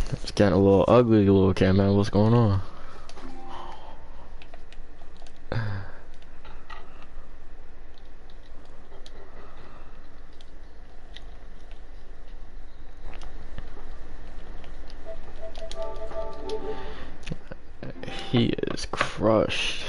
It's getting a little ugly, little cat man. What's going on? He is crushed.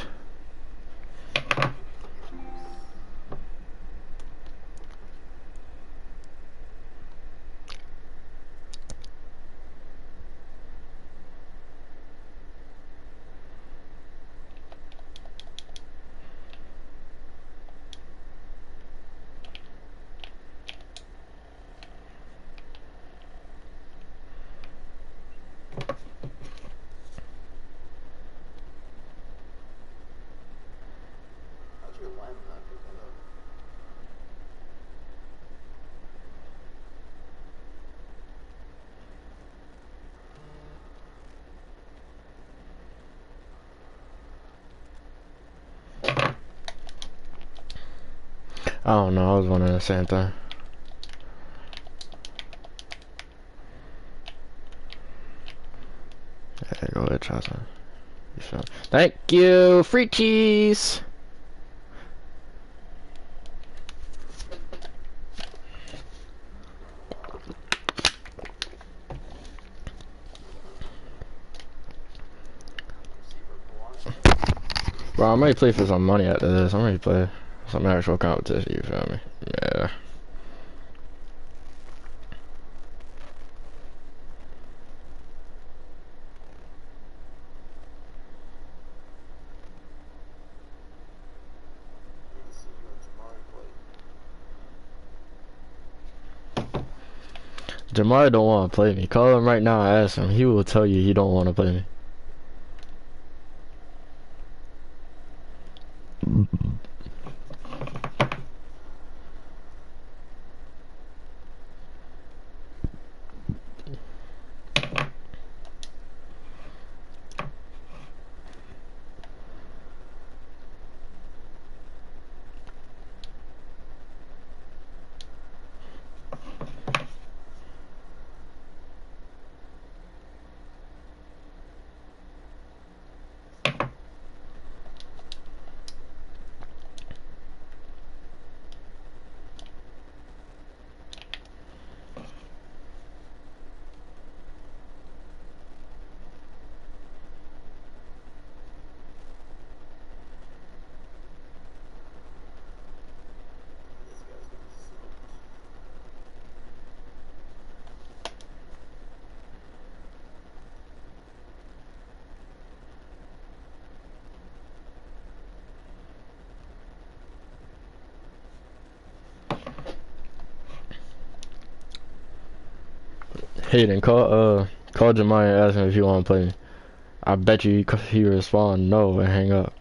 I don't know, I was wondering the same thing. Yeah, go ahead, try some. You feel me? Thank you! Free cheese! Bro, I'm ready to play for some money after this. I'm ready to play some actual competition, you feel me? Yeah. Jamari don't want to play me. Call him right now and ask him. He will tell you he don't want to play me. Hayden, call Jamari and ask him if he want to play me. I bet you he respond no and hang up.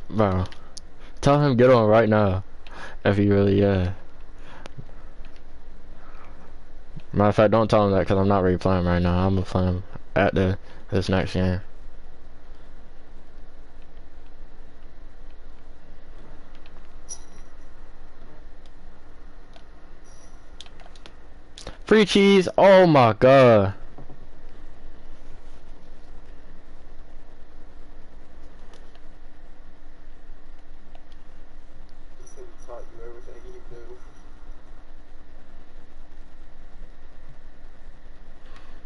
Bro, tell him get on right now. If he really, Matter of fact, don't tell him that because I'm not really playing right now. I'm gonna play him at this next game. Free cheese! Oh my god!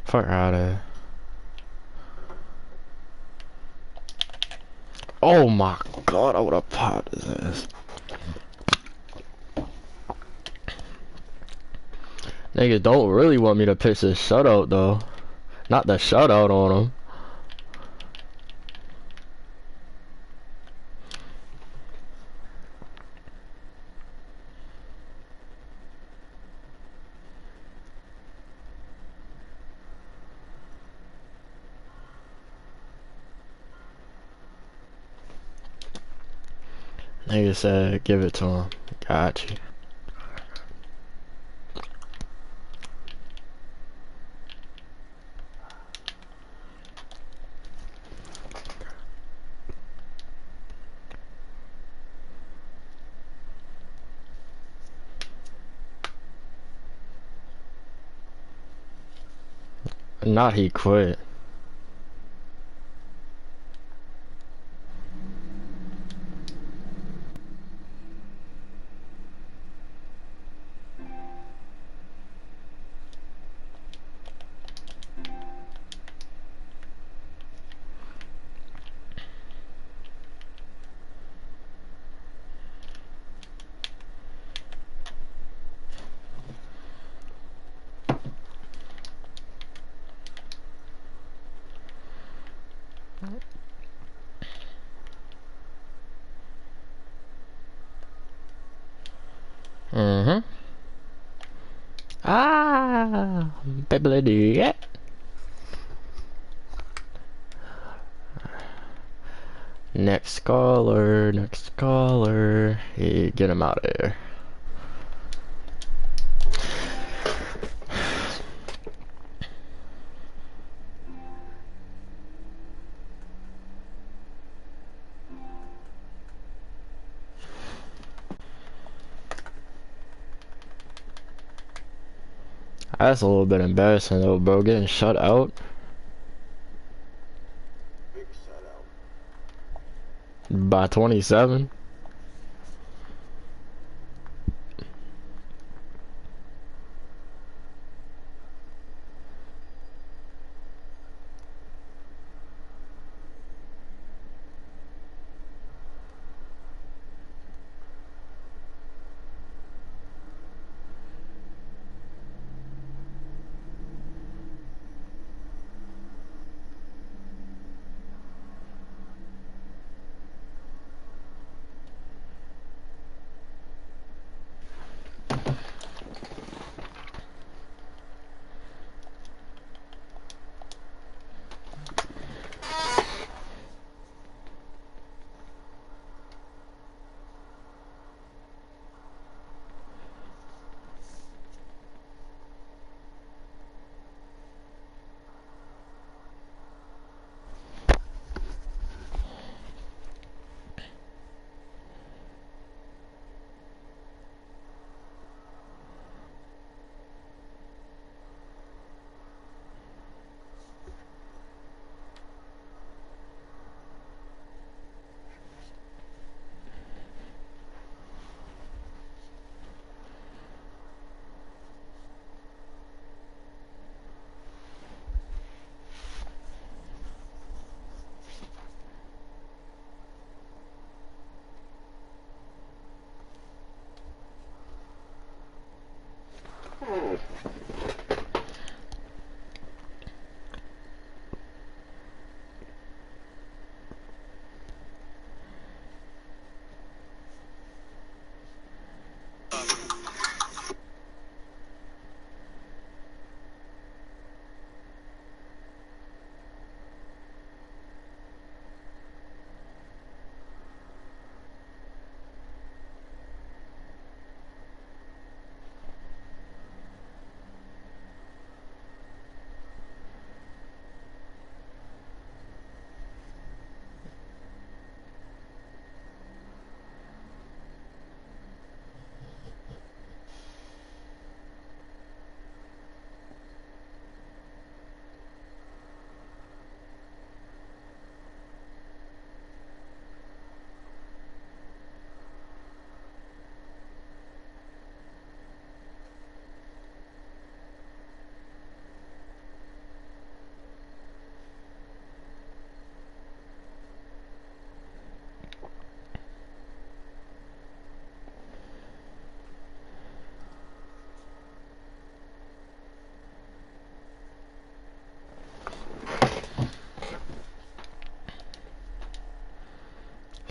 Fuck out of here. Oh my god, I would have popped his ass. Niggas don't really want me to pitch this shutout though. Not the shutout on him. Nigga said give it to him. Got you. Not he quit. Mm-hmm. Ah, baby, yeah. Next caller, next caller. Hey, get him out of there. That's a little bit embarrassing though, bro. Getting shut out by 27.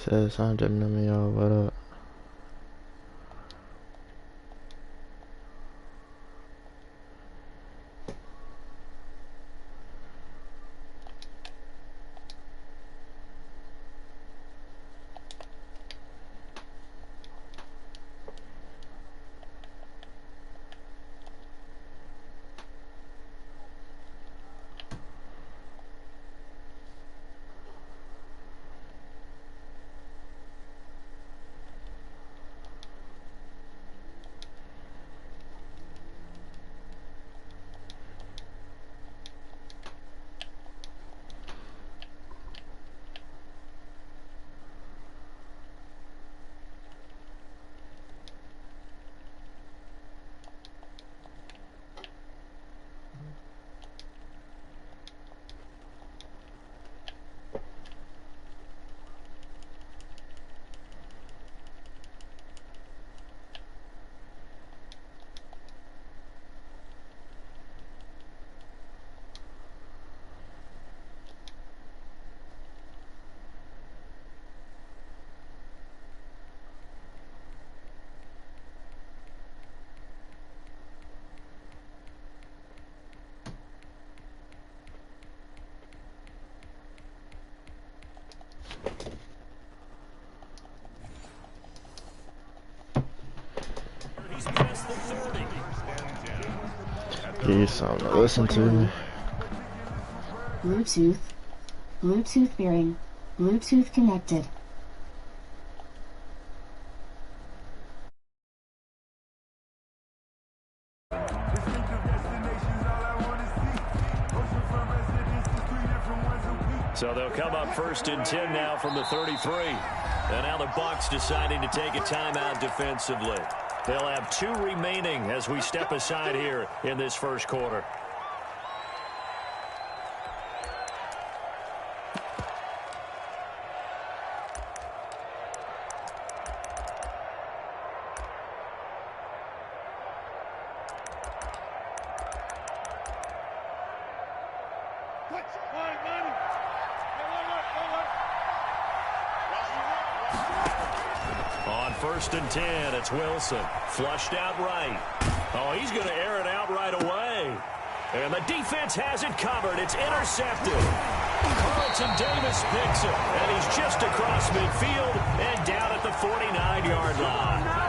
said something to me, yo, what up? Give you something to listen to. Bluetooth pairing. Bluetooth connected. So they'll come up 1st and 10 now from the 33. And now the Bucs deciding to take a timeout defensively. They'll have 2 remaining as we step aside here in this first quarter. On 1st and 10, it's Wilson. Flushed out right. Oh, he's going to air it out right away. And the defense has it covered. It's intercepted. Carlton Davis picks it. And he's just across midfield and down at the 49-yard line.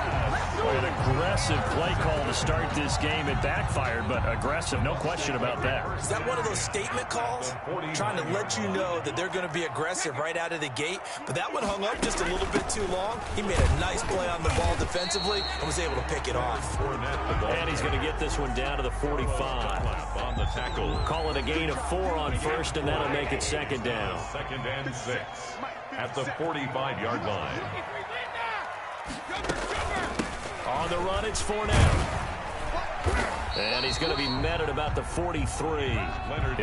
An aggressive play call to start this game. It backfired, but aggressive, no question about that. Is that one of those statement calls? Trying to let you know that they're going to be aggressive right out of the gate, but that one hung up just a little bit too long. He made a nice play on the ball defensively and was able to pick it off. And he's going to get this one down to the 45. On the tackle. Call it a gain of 4 on 1st, and that'll make it 2nd down. 2nd and 6 at the 45-yard line. On the run, it's Fournette. And he's going to be met at about the 43.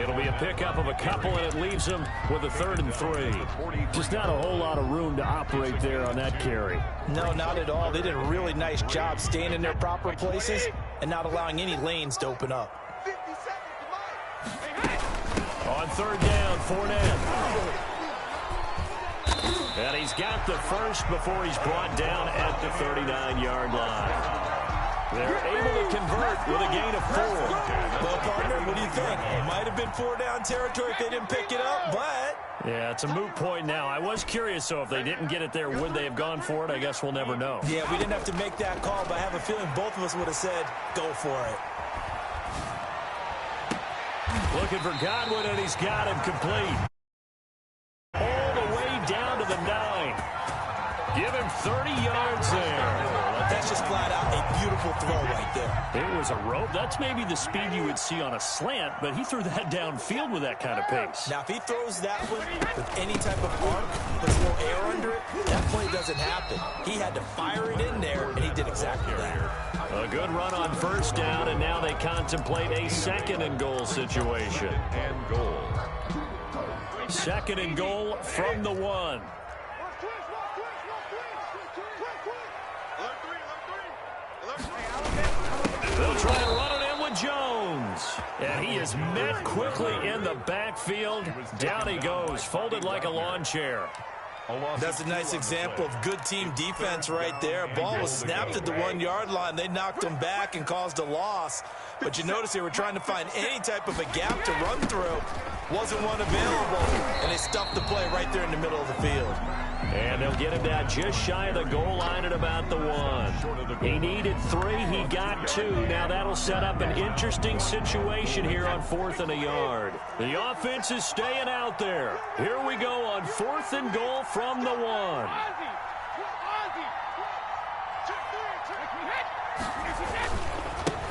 It'll be a pickup of a couple, and it leaves him with a 3rd and 3. Just not a whole lot of room to operate there on that carry. No, not at all. They did a really nice job staying in their proper places and not allowing any lanes to open up. On 3rd down, Fournette. And he's got the first before he's brought down at the 39-yard line. They're able to convert with a gain of 4. Well, partner, what do you think? It might have been 4-down territory if they didn't pick it up, but... Yeah, it's a moot point now. I was curious, so if they didn't get it there, would they have gone for it? I guess we'll never know. Yeah, we didn't have to make that call, but I have a feeling both of us would have said, go for it. Looking for Godwin, and he's got him complete. All the way down to the 9. Give him 30 yards there. That's just flat out a beautiful throw right there. It was a rope. That's maybe the speed you would see on a slant, but he threw that downfield with that kind of pace. Now, if he throws that one with any type of arc, puts a little air under it, that play doesn't happen. He had to fire it in there, and he did exactly that. A good run on 1st down, and now they contemplate a 2nd and goal situation. 2nd and goal from the 1. They'll try and run it in with Jones. And he is met quickly in the backfield. Down he goes, folded like a lawn chair. That's a nice example of good team defense right there. Ball was snapped at the 1 yard line. They knocked them back and caused a loss. But you notice they were trying to find any type of a gap to run through. Wasn't one available, and they stuffed the play right there in the middle of the field. And they'll get him down just shy of the goal line at about the 1. He needed 3. He got 2. Now that'll set up an interesting situation here on 4th and a yard. The offense is staying out there. Here we go on 4th and goal from the 1.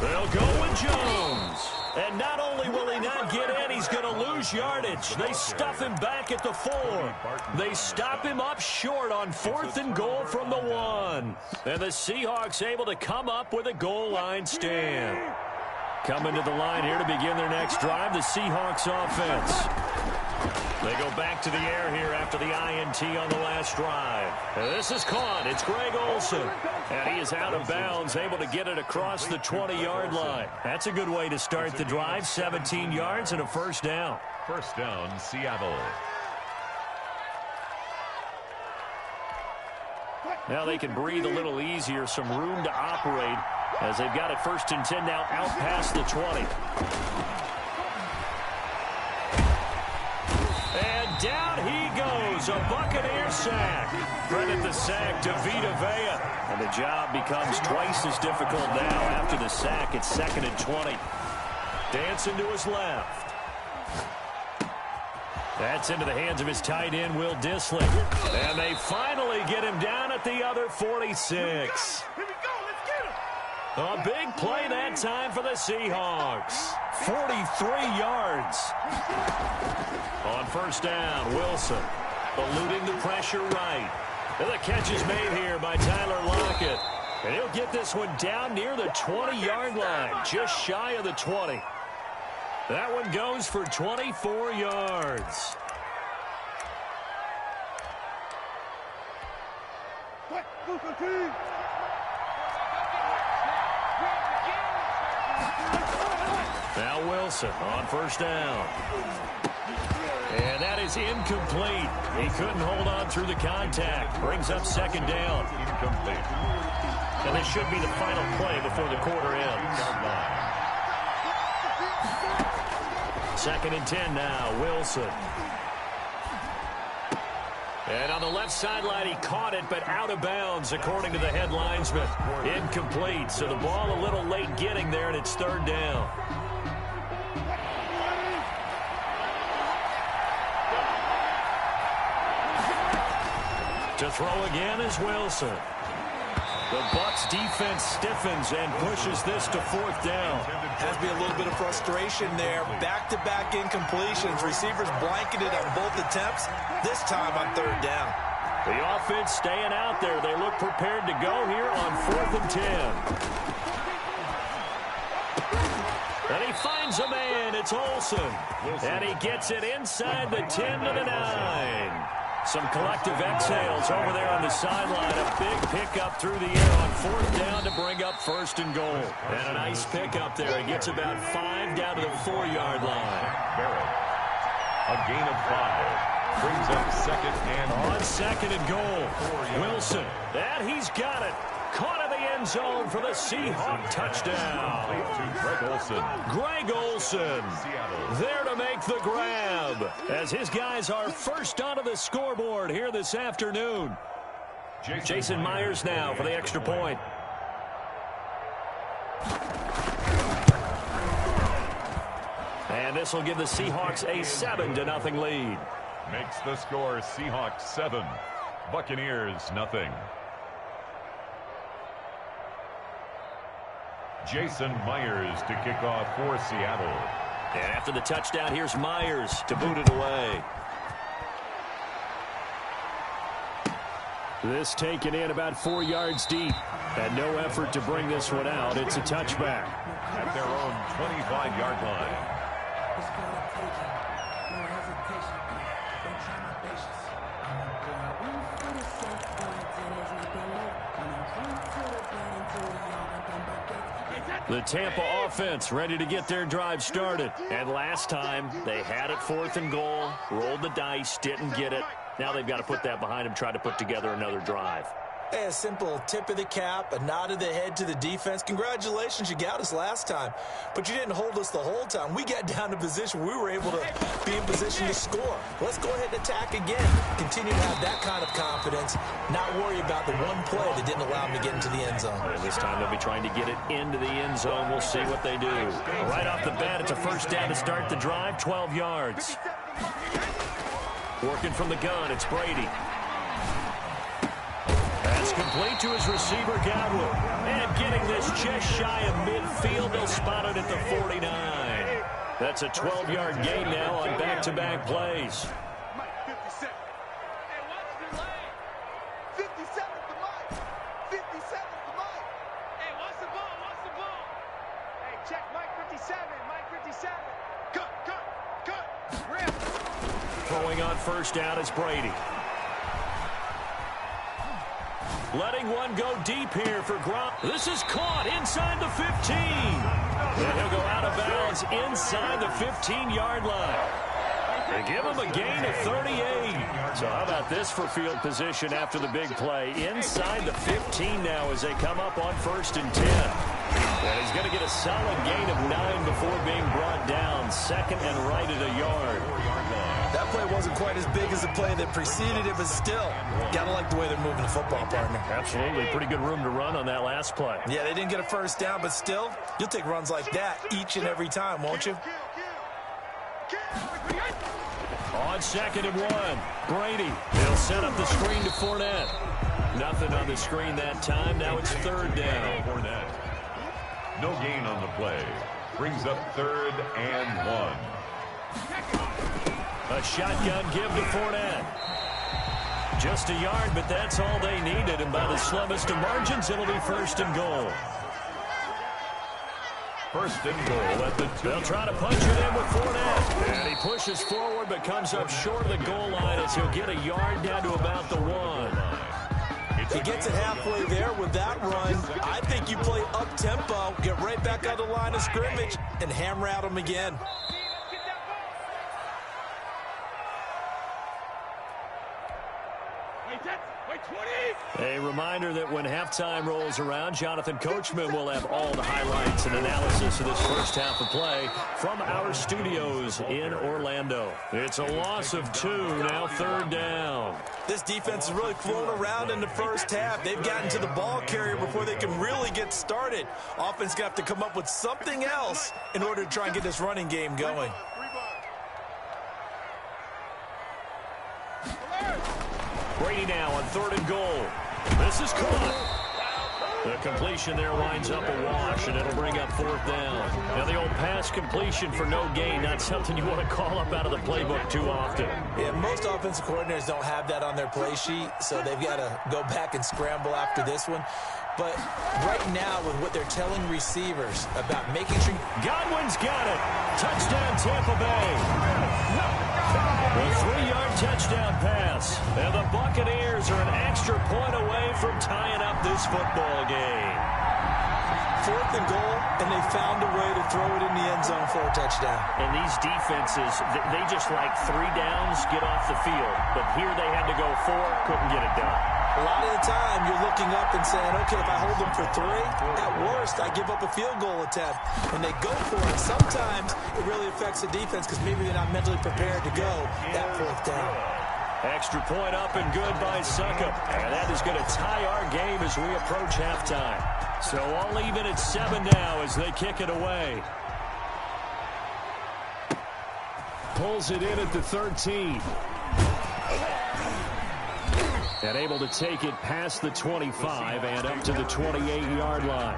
They'll go with Jones. And not only will he not get in, he's going to lose yardage. They stuff him back at the 4. They stop him up short on 4th and goal from the 1. And the Seahawks able to come up with a goal line stand. Coming to the line here to begin their next drive, the Seahawks offense. They go back to the air here after the INT on the last drive. And this is caught. It's Greg Olsen. And he is out of bounds, able to get it across the 20-yard line. That's a good way to start the drive. 17 yards and a first down. First down, Seattle. Now they can breathe a little easier, some room to operate as they've got it 1st and 10 now out past the 20. And down he goes, a Buccaneer sack. Credit the sack to Vita Vea. And the job becomes twice as difficult now after the sack. It's 2nd and 20. Dancing to his left. That's into the hands of his tight end, Will Dissly. And they finally get him down at the other 46. A big play that time for the Seahawks. 43 yards. On first down, Wilson eluding the pressure right. And the catch is made here by Tyler Lockett. And he'll get this one down near the 20-yard line, just shy of the 20. That one goes for 24 yards. Now Wilson on first down. And that is incomplete. He couldn't hold on through the contact. Brings up 2nd down. Incomplete. And this should be the final play before the quarter ends. 2nd and 10 now, Wilson. And on the left sideline, he caught it, but out of bounds, according to the head linesman. Incomplete, so the ball a little late getting there, and it's 3rd down. To throw again is Wilson. The Bucs defense stiffens and pushes this to 4th down. Has to be a little bit of frustration there. Back-to-back incompletions. Receivers blanketed on both attempts, this time on 3rd down. The offense staying out there. They look prepared to go here on 4th and 10. And he finds a man. It's Olsen. And he gets it inside the 10 to the 9. Some collective exhales over there on the sideline. A big pickup through the air on 4th down to bring up 1st and goal. And a nice pickup there. He gets about 5 down to the 4-yard line. Barrett. A gain of 5. Brings up 2nd and on 2nd and goal. Wilson. And he's got it. Caught in the end zone for the Seahawk touchdown. Greg Olsen. Greg Olsen there to make the grab as his guys are first onto the scoreboard here this afternoon. Jason Myers now for the extra point. And this will give the Seahawks a 7-0 lead. Makes the score Seahawks 7, Buccaneers nothing. Jason Myers to kick off for Seattle. And after the touchdown, here's Myers to boot it away. This taken in about 4 yards deep. And no effort to bring this one out. It's a touchback. At their own 25-yard line. The Tampa offense ready to get their drive started. And last time, they had it 4th and goal, rolled the dice, didn't get it. Now they've got to put that behind them, try to put together another drive. Hey, a simple tip of the cap, a nod of the head to the defense. Congratulations, you got us last time, but you didn't hold us the whole time. We got down to position. We were able to be in position to score. Let's go ahead and attack again. Continue to have that kind of confidence, not worry about the one play that didn't allow them to get into the end zone. And this time they'll be trying to get it into the end zone. We'll see what they do. Right off the bat, it's a first down to start the drive, 12 yards. Working from the gun, it's Brady. That's complete to his receiver, Godwin. And getting this just shy of midfield, they'll spot it at the 49. That's a 12-yard gain now on back-to-back plays. Throwing on first down is Brady. Letting one go deep here for Gronk. This is caught inside the 15. And he'll go out of bounds inside the 15-yard line. They give him a gain of 38. So how about this for field position after the big play? Inside the 15 now as they come up on 1st and 10. And he's going to get a solid gain of 9 before being brought down. 2nd and right at a yard. That play wasn't quite as big as the play that preceded it, but still, gotta like the way they're moving the football, partner. Absolutely. Pretty good room to run on that last play. Yeah, they didn't get a first down, but still, you'll take runs like that each and every time, won't you? On 2nd and 1, Brady. He'll set up the screen to Fournette. Nothing on the screen that time. Now it's 3rd down. Fournette. No gain on the play. Brings up 3rd and 1. A shotgun give to Fournette. Just a yard, but that's all they needed. And by the slimmest of margins, it'll be 1st and goal. 1st and goal at the 2. They'll try to punch it in with Fournette. And he pushes forward, but comes up short of the goal line as he'll get a yard down to about the 1. He gets it halfway there with that run. I think you play up-tempo, get right back on the line of scrimmage, and hammer at him again. A reminder that when halftime rolls around, Jonathan Coachman will have all the highlights and analysis of this first half of play from our studios in Orlando. It's a loss of 2, now 3rd down. This defense has really flown around in the first half. They've gotten to the ball carrier before they can really get started. Offense going to have to come up with something else in order to try and get this running game going. Brady now on 3rd and goal. This is caught. The completion there winds up a wash, and it'll bring up 4th down. Now the old pass completion for no gain, not something you want to call up out of the playbook too often. Yeah, most offensive coordinators don't have that on their play sheet, so they've got to go back and scramble after this one. But right now, with what they're telling receivers about making sure... Godwin's got it. Touchdown, Tampa Bay. A 3-yard touchdown pass. And the Buccaneers are an extra point away from tying up this football game. 4th and goal, and they found a way to throw it in the end zone for a touchdown. And these defenses, they just like 3 downs, get off the field. But here they had to go 4, couldn't get it done. A lot of the time, you're looking up and saying, okay, if I hold them for 3, at worst, I give up a field goal attempt. And they go for it. Sometimes it really affects the defense because maybe they're not mentally prepared to go that 4th down. Extra point up and good by Succop. And that is going to tie our game as we approach halftime. So all even at 7 now as they kick it away. Pulls it in at the 13. And able to take it past the 25 and up to the 28-yard line.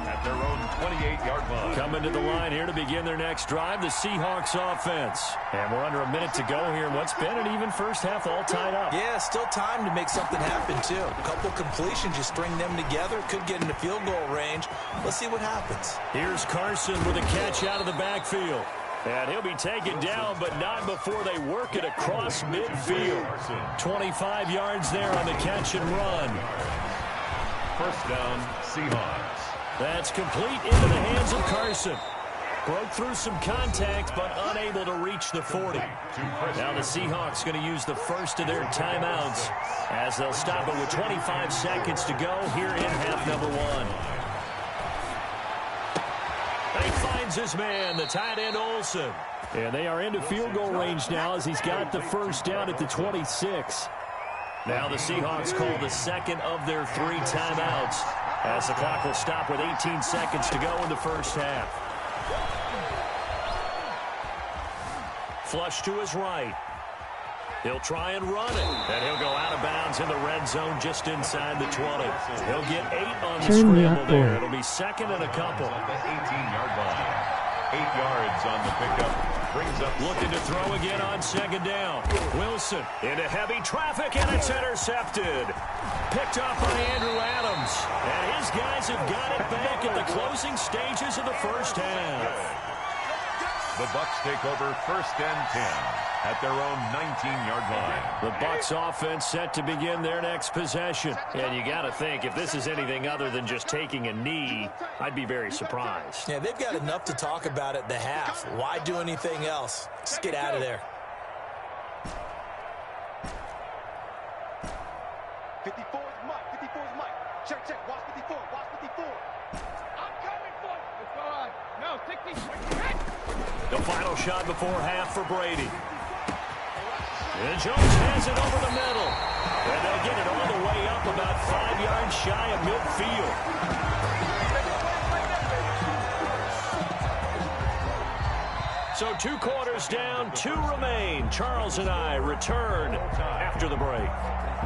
At their own 28-yard line. Coming to the line here to begin their next drive, the Seahawks offense. And we're under a minute to go here in what's been an even first half all tied up. Yeah, still time to make something happen, too. A couple completions, you string them together, could get into field goal range. Let's see what happens. Here's Carson with a catch out of the backfield. And he'll be taken down, but not before they work it across midfield. 25 yards there on the catch and run. 1st down, Seahawks. That's complete into the hands of Carson. Broke through some contact, but unable to reach the 40. Now the Seahawks going to use the first of their timeouts as they'll stop it with 25 seconds to go here in half number one. He finds his man, the tight end Olsen. And they are into field goal range now as he's got the first down at the 26. Now the Seahawks call the second of their 3 timeouts as the clock will stop with 18 seconds to go in the first half. Flush to his right. He'll try and run it. And he'll go out of bounds in the red zone just inside the 20. He'll get 8 on the scramble there. It'll be second and a couple. At the 18-yard line. 8 yards on the pickup. Brings up looking to throw again on second down. Wilson into heavy traffic, and it's intercepted. Picked off by Andrew Adams. And his guys have got it back at the closing stages of the first half. The Bucs take over first and 10 at their own 19-yard line. The Bucs offense set to begin their next possession. And you got to think, if this is anything other than just taking a knee, I'd be very surprised. Yeah, they've got enough to talk about at the half. Why do anything else? Just get out of there. 54 is Mike. 54 is Mike. Check, check. Watch 54. Watch 54. I'm coming for you. It's all right. No, 60. The final shot before half for Brady. And Jones has it over the middle. And they'll get it all the way up about 5 yards shy of midfield. So 2 quarters down, 2 remain. Charles and I return after the break.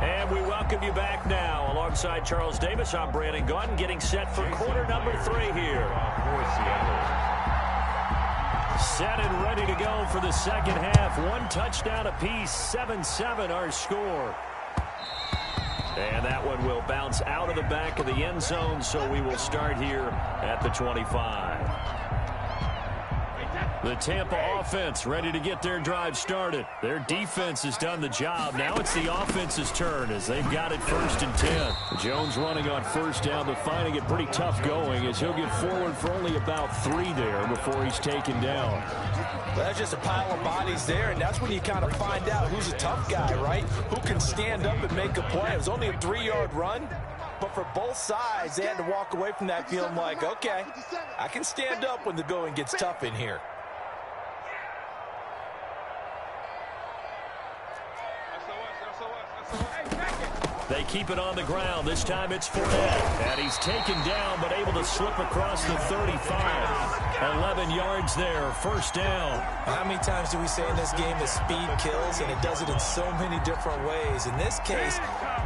And we welcome you back now. Alongside Charles Davis, I'm Brandon Gunn, getting set for quarter number 3 here. Set and ready to go for the second half. 1 touchdown apiece, 7-7 our score. And that one will bounce out of the back of the end zone, so we will start here at the 25. The Tampa offense ready to get their drive started. Their defense has done the job. Now it's the offense's turn as they've got it first and 10. Jones running on first down, but finding it pretty tough going as he'll get forward for only about 3 there before he's taken down. Well, that's just a pile of bodies there, and that's when you kind of find out who's a tough guy, right? Who can stand up and make a play. It was only a 3-yard run, but for both sides, they had to walk away from that feeling like, okay, I can stand up when the going gets tough in here. They keep it on the ground. This time it's Fournette. And he's taken down, but able to slip across the 35. 11 yards there, first down. How many times do we say in this game that speed kills, and it does it in so many different ways? In this case,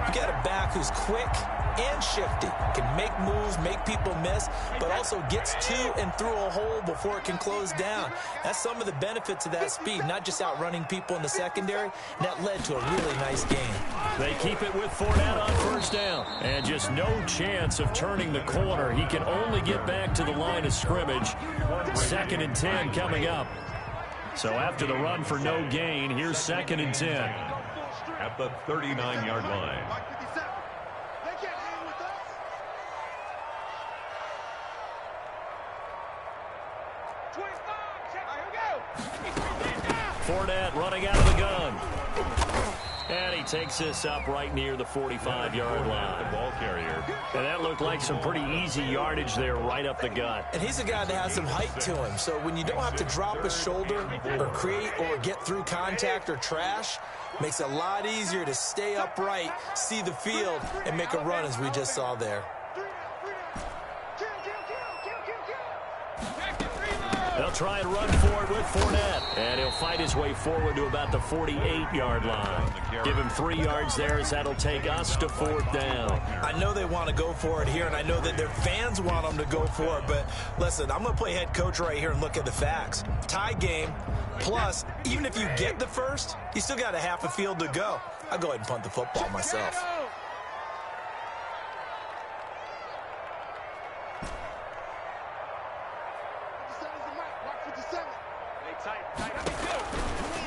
you got a back who's quick and shifty, can make moves, make people miss, but also gets to and through a hole before it can close down. That's some of the benefits of that speed, not just outrunning people in the secondary, and that led to a really nice game. They keep it with Fournette on first down, and just no chance of turning the corner. He can only get back to the line of scrimmage. Second and 10 coming up. So after the run for no gain, here's second and 10. At the 39-yard line. Fournette running out of the gun. And he takes this up right near the 45-yard line. The ball carrier. And that looked like some pretty easy yardage there right up the gut. And he's a guy that has some height to him. So when you don't have to drop a shoulder or create or get through contact or trash, makes it a lot easier to stay upright, see the field, and make a run as we just saw there. They'll try and run for it with Fournette. And he'll fight his way forward to about the 48-yard line. Give him 3 yards there as that'll take us to fourth down. I know they want to go for it here, and I know that their fans want them to go for it. But listen, I'm going to play head coach right here and look at the facts. Tie game, plus, even if you get the first, you still got a half a field to go. I'll go ahead and punt the football myself.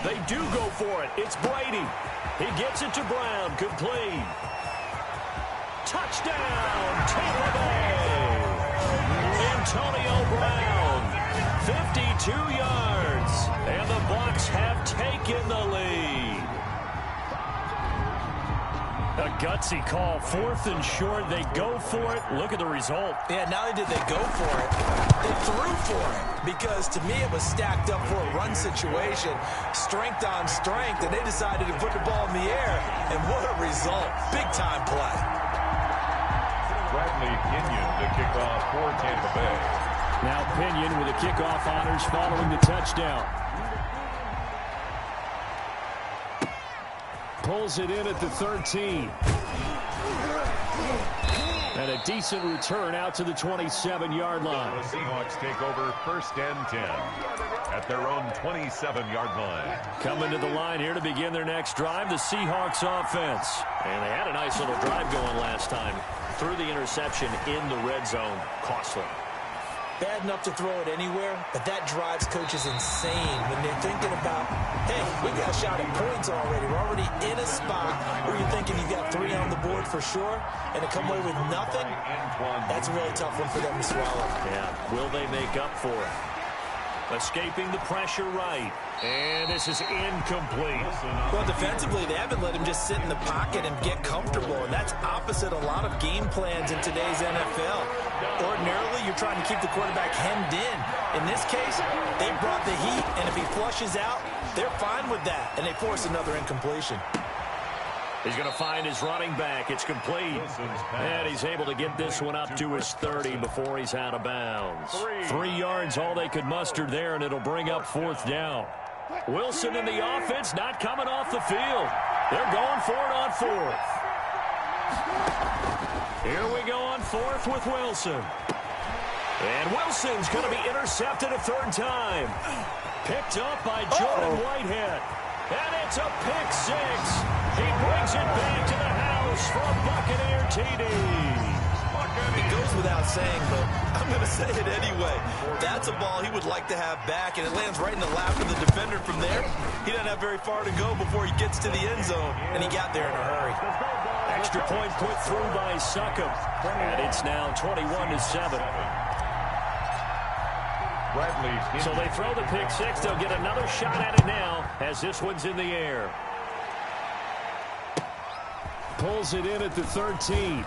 They do go for it. It's Brady. He gets it to Brown. Complete. Touchdown, Tampa Bay. Antonio Brown. 52 yards. And the Bucs have taken the lead. A gutsy call, 4th and short. They go for it. Look at the result. Yeah, not only did they go for it, they threw for it. Because to me, it was stacked up for a run situation, strength on strength, and they decided to put the ball in the air. And what a result. Big-time play. Bradley Pinion to kick off for Tampa Bay. Now Pinion with the kickoff honors following the touchdown. Pulls it in at the 13. And a decent return out to the 27-yard line. The Seahawks take over 1st and 10 at their own 27-yard line. Coming to the line here to begin their next drive, the Seahawks offense. And they had a nice little drive going last time. Threw the interception in the red zone. Costly. Bad enough to throw it anywhere, but that drives coaches insane when they're thinking about, hey, we got a shot at points already. We're already in a spot where you're thinking you got 3 on the board for sure, and to come away with nothing, that's a really tough one for them to swallow. Yeah, will they make up for it? Escaping the pressure right. And this is incomplete. Well, defensively, they haven't let him just sit in the pocket and get comfortable, and that's opposite a lot of game plans in today's NFL. Ordinarily, you're trying to keep the quarterback hemmed in. In this case, they brought the heat, and if he flushes out, they're fine with that, and they force another incompletion. He's going to find his running back. It's complete. And he's able to get this one up to his 30 before he's out of bounds. 3 yards, all they could muster there, and it'll bring up 4th down. Wilson in the offense, not coming off the field. They're going for it on 4th. Here we go on 4th with Wilson. And Wilson's going to be intercepted a 3rd time. Picked up by Jordan Whitehead. And it's a pick 6. He brings it back to the house for a Buccaneer TD. It goes without saying, but I'm going to say it anyway. That's a ball he would like to have back, and it lands right in the lap of the defender from there. He doesn't have very far to go before he gets to the end zone, and he got there in a hurry. Extra point put through by Succop, and it's now 21-7. So they throw the pick 6. They'll get another shot at it now as this one's in the air. Pulls it in at the 13.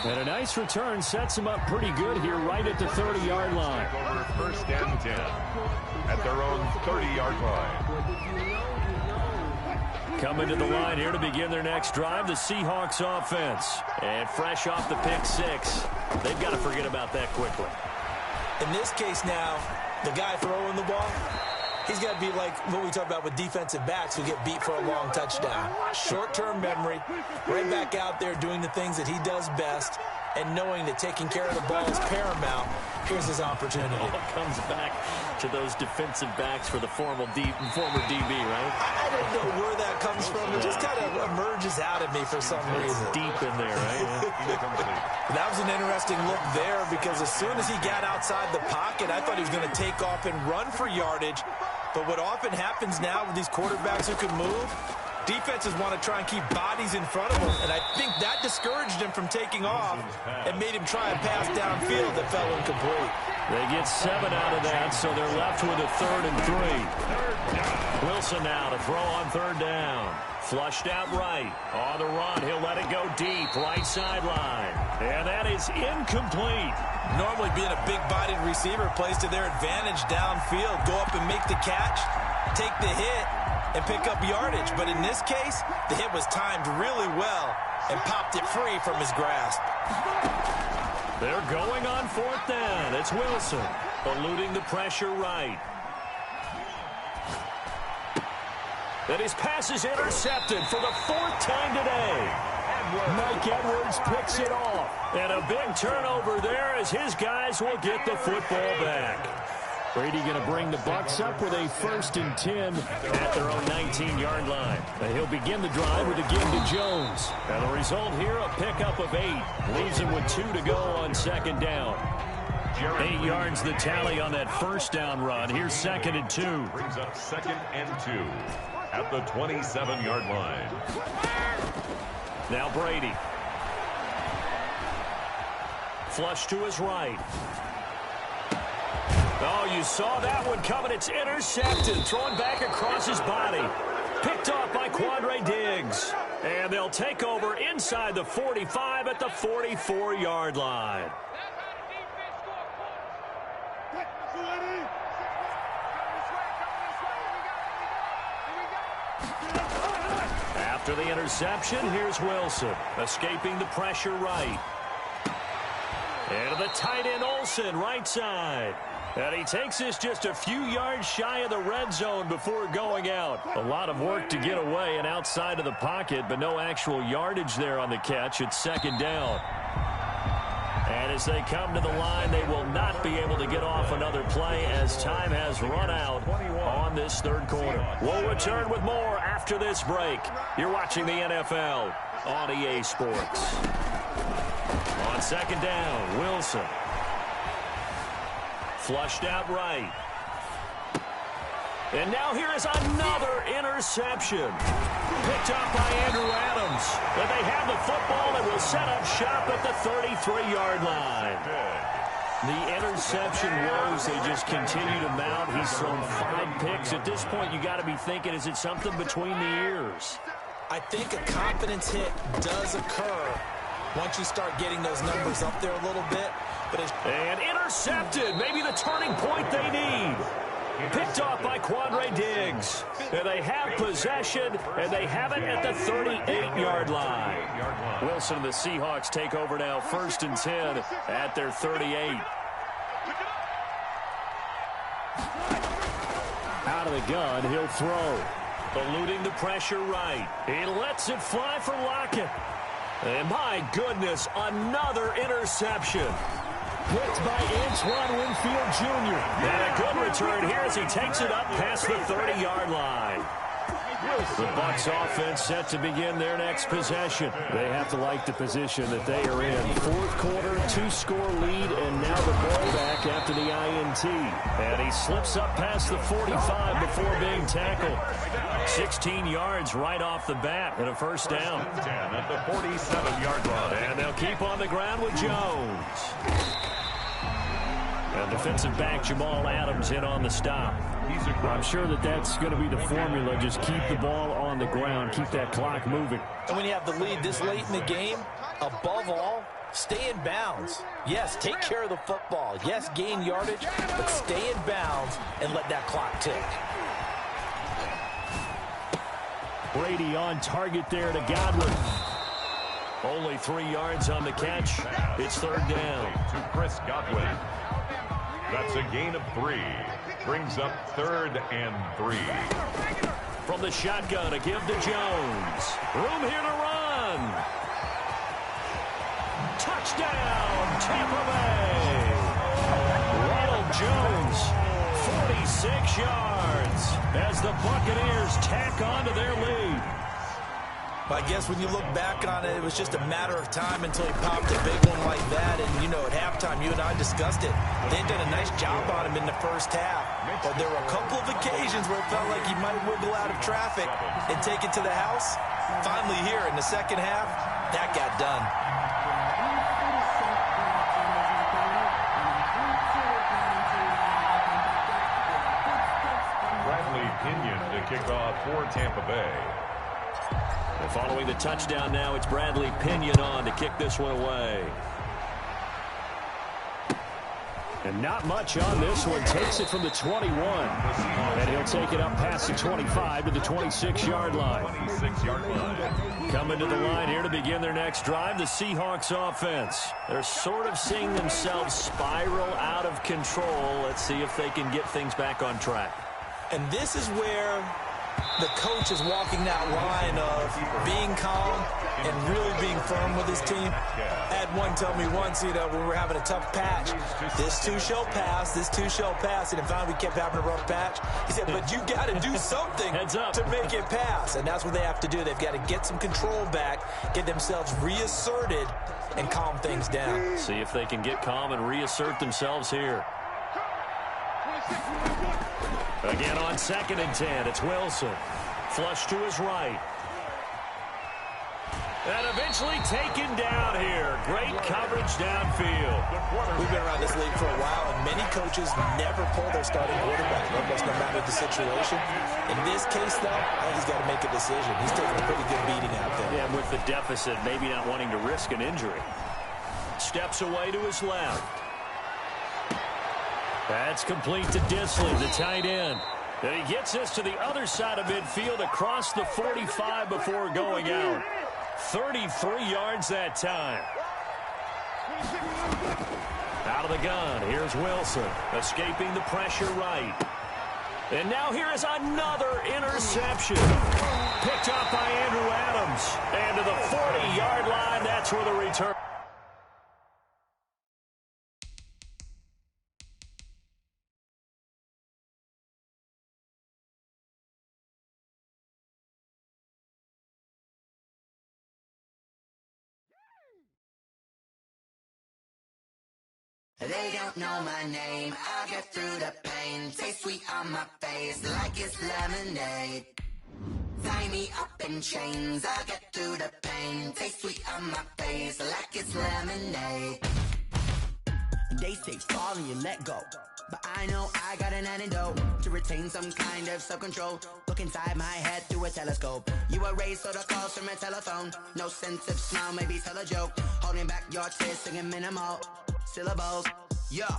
And a nice return sets them up pretty good here right at the 30-yard line. Over 1st and 10 at their own 30-yard line. Coming to the line here to begin their next drive, the Seahawks offense. And fresh off the pick 6, they've got to forget about that quickly. In this case now, the guy throwing the ball, he's got to be like what we talked about with defensive backs who get beat for a long touchdown. Short-term memory, right back out there doing the things that he does best, and knowing that taking care of the ball is paramount. Here's his opportunity. It comes back to those defensive backs for the former DB, right? I don't know where that comes from. It just kind of emerges out of me for some reason. Deep in there, right? That was an interesting look there because as soon as he got outside the pocket, I thought he was going to take off and run for yardage. But what often happens now with these quarterbacks who can move, defenses want to try and keep bodies in front of him, and I think that discouraged him from taking off and made him try a pass downfield that fell incomplete. They get 7 out of that, so they're left with a 3rd and 3. Wilson now to throw on 3rd down. Flushed out right. On the run, he'll let it go deep, right sideline. And that is incomplete. Normally being a big-bodied receiver plays to their advantage downfield. Go up and make the catch, take the hit, and pick up yardage. But in this case, the hit was timed really well and popped it free from his grasp. They're going on 4th down. It's Wilson eluding the pressure right. And his pass is intercepted for the 4th time today. Mike Edwards picks it off. And a big turnover there as his guys will get the football back. Brady going to bring the Bucs up with a 1st and 10 at their own 19-yard line. And he'll begin the drive with a give to Jones. And the result here, a pickup of 8. Leaves him with 2 to go on 2nd down. 8 yards the tally on that 1st down run. Here's 2nd and 2. Brings up 2nd and 2 at the 27-yard line. Now Brady. Flush to his right. Oh, you saw that one coming. It's intercepted. Thrown back across his body. Picked off by Quandre Diggs. And they'll take over inside the 45 at the 44-yard line. After the interception, here's Wilson. Escaping the pressure right. And to the tight end, Olsen, right side. And he takes this just a few yards shy of the red zone before going out. A lot of work to get away and outside of the pocket, but no actual yardage there on the catch. It's second down. And as they come to the line, they will not be able to get off another play as time has run out on this third quarter. We'll return with more after this break. You're watching the NFL on EA Sports. On second down, Wilson. Flushed out right. And now here is another interception. Picked up by Andrew Adams. And they have the football and will set up shop at the 33-yard line. The interception woes, they just continue to mount. He's thrown 5 picks. At this point, you got to be thinking, is it something between the ears? I think a confidence hit does occur once you start getting those numbers up there a little bit. And intercepted. Maybe the turning point they need. Picked off by Quandre Diggs. And they have possession, and they have it at the 38-yard line. Wilson and the Seahawks take over now, 1st and 10 at their 38. Out of the gun, he'll throw. Eluding the pressure right. He lets it fly for Lockett. And my goodness, another interception. Picked by Antoine Winfield Jr. And a good return here as he takes it up past the 30-yard line. The Bucs offense set to begin their next possession. They have to like the position that they are in. 4th quarter, 2-score lead, and now the ball back after the INT. And he slips up past the 45 before being tackled. 16 yards right off the bat and a first down. At the 47-yard line. And they'll keep on the ground with Jones. And defensive back Jamal Adams in on the stop. I'm sure that's going to be the formula. Just keep the ball on the ground. Keep that clock moving. And when you have the lead this late in the game, above all, stay in bounds. Yes, take care of the football. Yes, gain yardage, but stay in bounds and let that clock tick. Brady on target there to Godwin. Only 3 yards on the catch. It's 3rd down. To Chris Godwin. That's a gain of 3. Brings up 3rd and 3. From the shotgun to give to Jones. Room here to run. Touchdown, Tampa Bay. Ronald Jones, 46 yards as the Buccaneers tack on to their lead. I guess when you look back on it, it was just a matter of time until he popped a big one like that. And, you know, at halftime, you and I discussed it. They'd done a nice job on him in the first half. But there were a couple of occasions where it felt like he might wiggle out of traffic and take it to the house. Finally here in the second half, that got done. Bradley Pinion to kick off for Tampa Bay. And following the touchdown now, it's Bradley Pinion on to kick this one away. And not much on this one. Takes it from the 21. And he'll take it up past the 25 to the 26-yard line. 26-yard line. Coming to the line here to begin their next drive, the Seahawks offense. They're sort of seeing themselves spiral out of control. Let's see if they can get things back on track. And this is where the coach is walking that line of being calm and really being firm with his team. I had one tell me once, you know, when we were having a tough patch, this too shall pass, this too shall pass. And finally we kept having a rough patch. He said, but you got to do something to make it pass. And that's what they have to do. They've got to get some control back, get themselves reasserted, and calm things down. See if they can get calm and reassert themselves here. Again on 2nd and 10, it's Wilson. Flush to his right. And eventually taken down here. Great coverage downfield. We've been around this league for a while, and many coaches never pull their starting quarterback, almost no matter the situation. In this case, though, I think he's got to make a decision. He's taking a pretty good beating out there. Yeah, with the deficit, maybe not wanting to risk an injury. Steps away to his left. That's complete to Disley, the tight end. And he gets us to the other side of midfield across the 45 before going out. 33 yards that time. Out of the gun, here's Wilson, escaping the pressure right. And now here is another interception. Picked up by Andrew Adams. And to the 40-yard line, that's where the return. They don't know my name, I'll get through the pain. Taste sweet on my face like it's lemonade. Tie me up in chains, I'll get through the pain. Taste sweet on my face like it's lemonade. They say fall and you let go, but I know I got an antidote to retain some kind of self-control. Look inside my head through a telescope. You erase all the calls from a telephone. No sense of smile, maybe tell a joke. Holding back your tears, singing minimal syllables. Yeah,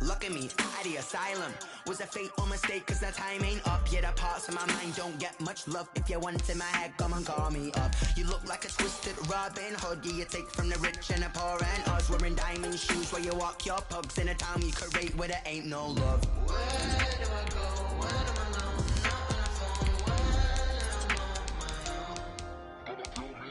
look at me, at the asylum. Was a fate or mistake, cause the time ain't up. Yet the parts of my mind don't get much love. If you want in my head, come and call me up. You look like a twisted Robin Hood. You take from the rich and the poor and us. Wearing diamond shoes where you walk your pugs in a town you create where there ain't no love. Where do I go? When am I alone? Not on my phone.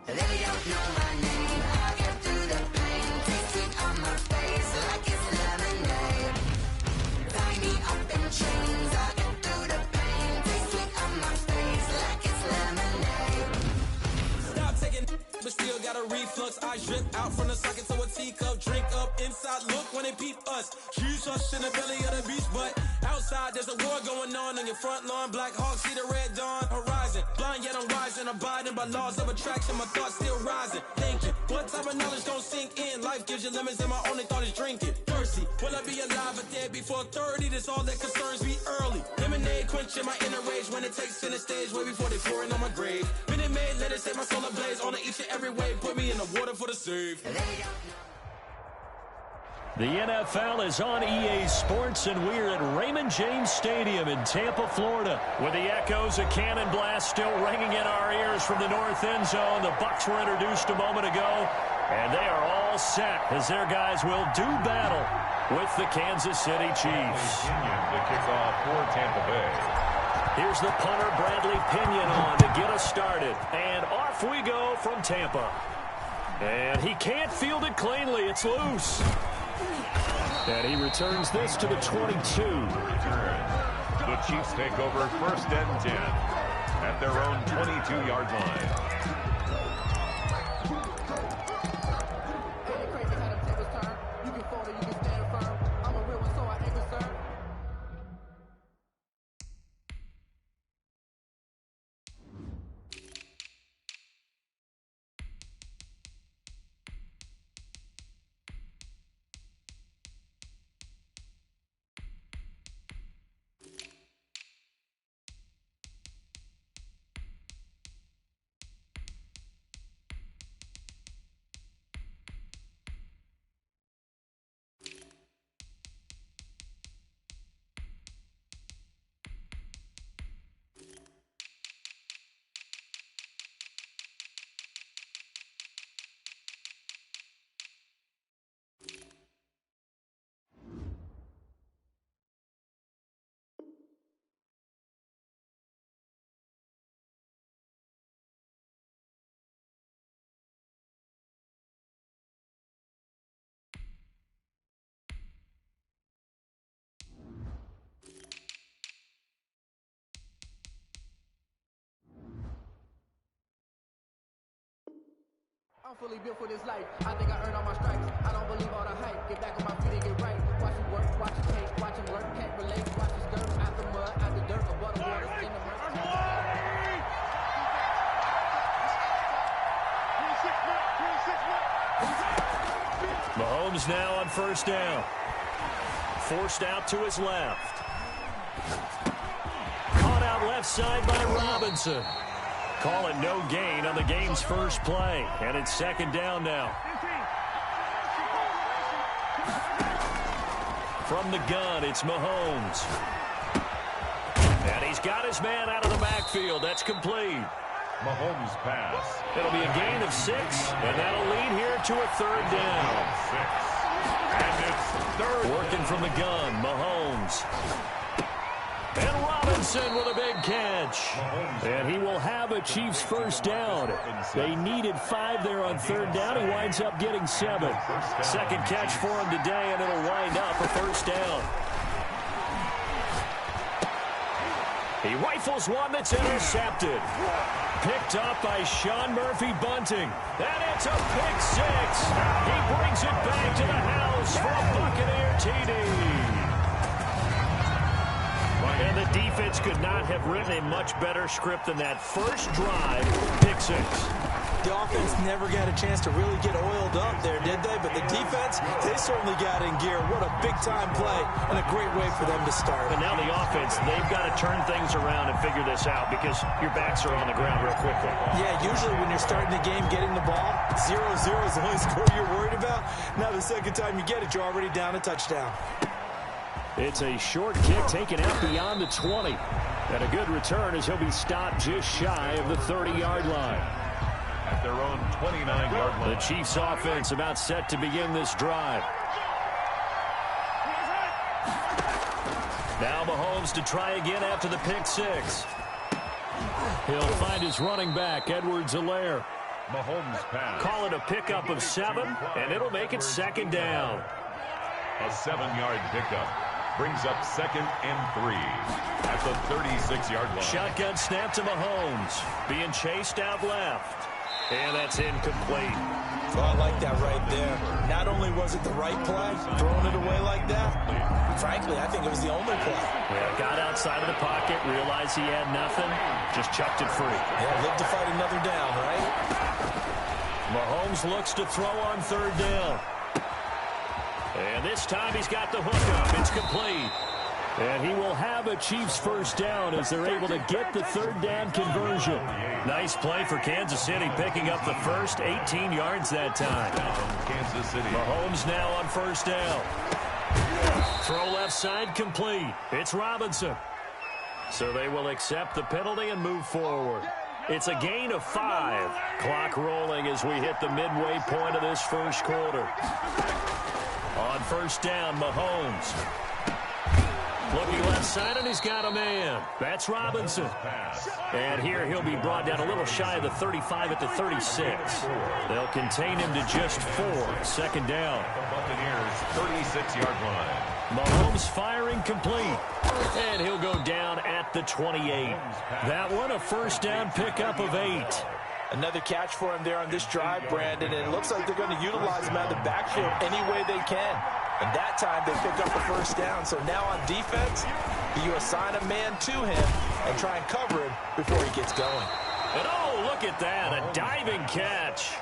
They don't know my name. I get through the pain. Taste sweet on my face like it's lemonade. Tie me up in chains. I get through the pain. Taste sweet on my face like it's lemonade. Stop taking, but still got a reflux. I drip out from the socket to a teacup. Drink up inside. Look when they peep us. Shoes us in the belly of the beach, but outside there's a war going on your front lawn. Black Hawk see the red dawn horizon. Blind yet I'm rising, abiding by laws of attraction. My thoughts still rising. Thinking, what type of knowledge don't sink in? Life gives you lemons, and my only thought is drinking. Thirsty, will I be alive or dead before 30? That's all that concerns me early. Lemonade quenching my inner rage when it takes center stage, way before they pour it on my grave. Minute Maid, let it set my soul ablaze. On each and every way, put me in the water for the save. The NFL is on EA Sports, and we're at Raymond James Stadium in Tampa, Florida, with the echoes of Cannon Blast still ringing in our ears from the north end zone. The Bucs were introduced a moment ago, and they are all set as their guys will do battle with the Kansas City Chiefs. Pinion to kick off for Tampa Bay. Here's the punter, Bradley Pinion, on to get us started, and off we go from Tampa. And he can't field it cleanly. It's loose. And he returns this to the 22. The Chiefs take over 1st and 10 at their own 22-yard line. I'm fully built for this life. I think I earned all my stripes. I don't believe all the hype. Get back on my feet and get right. Watch it work, watch it take, watch it work. Can't relate, watch it skirt. Out the mud, out the dirt, above the water, in the mud. Mahomes now on first down. Forced out to his left. Caught out left side by Robinson. Call it no gain on the game's first play. And it's second down now. From the gun, it's Mahomes. And he's got his man out of the backfield. That's complete. Mahomes pass. It'll be a gain of 6, and that'll lead here to a third down. 6. And it's third. Working from the gun, Mahomes. And Robinson with a big catch. And he will have a Chiefs first down. They needed 5 there on third down. He winds up getting 7. Second catch for him today, and it'll wind up a first down. He rifles one that's intercepted. Picked up by Sean Murphy-Bunting. And it's a pick 6. He brings it back to the house for a Buccaneer TD. And the defense could not have written a much better script than that first drive, pick 6. The offense never got a chance to really get oiled up there, did they? But the defense, they certainly got in gear. What a big-time play and a great way for them to start. And now the offense, they've got to turn things around and figure this out because your backs are on the ground real quickly. Yeah, usually when you're starting the game getting the ball, 0-0 is the only score you're worried about. Now the second time you get it, you're already down a touchdown. It's a short kick taken out beyond the 20. And a good return as he'll be stopped just shy of the 30-yard line. At their own 29-yard line. The Chiefs offense about set to begin this drive. Now Mahomes to try again after the pick 6. He'll find his running back, Edwards-Helaire. Mahomes pass. Call it a pickup of 7, and it'll make it second down. A 7-yard pickup. Brings up 2nd and 3 at the 36-yard line. Shotgun snap to Mahomes. Being chased out left. And that's incomplete. Oh, I like that right there. Not only was it the right play, throwing it away like that, frankly, I think it was the only play. Yeah, got outside of the pocket, realized he had nothing, just chucked it free. Yeah, live to fight another down, right? Mahomes looks to throw on third down. And this time he's got the hookup. It's complete. And he will have a Chiefs first down as they're able to get the third down conversion. Nice play for Kansas City, picking up the first 18 yards that time. Kansas City. Mahomes now on first down. Throw left side complete. It's Robinson. So they will accept the penalty and move forward. It's a gain of 5. Clock rolling as we hit the midway point of this first quarter. On first down, Mahomes. Looking left side, and he's got a man. That's Robinson. And here he'll be brought down a little shy of the 35 at the 36. They'll contain him to just 4. Second down. Buccaneers, 36-yard line. Mahomes firing complete. And he'll go down at the 28. That one a first down pickup of 8. Another catch for him there on this drive, Brandon, and it looks like they're going to utilize him out of the backfield any way they can. And that time they pick up the first down. So now on defense, you assign a man to him and try and cover him before he gets going. And oh, look at that, a diving catch.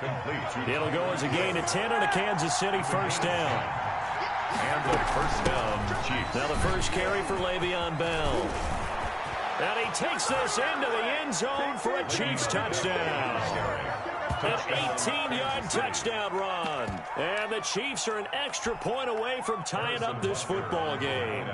It'll go as a gain of 10 on a Kansas City first down. And the first down, Chiefs. Now the first carry for Le'Veon Bell. And he takes this into the end zone for a Chiefs touchdown. An 18-yard touchdown run. And the Chiefs are an extra point away from tying up this football game.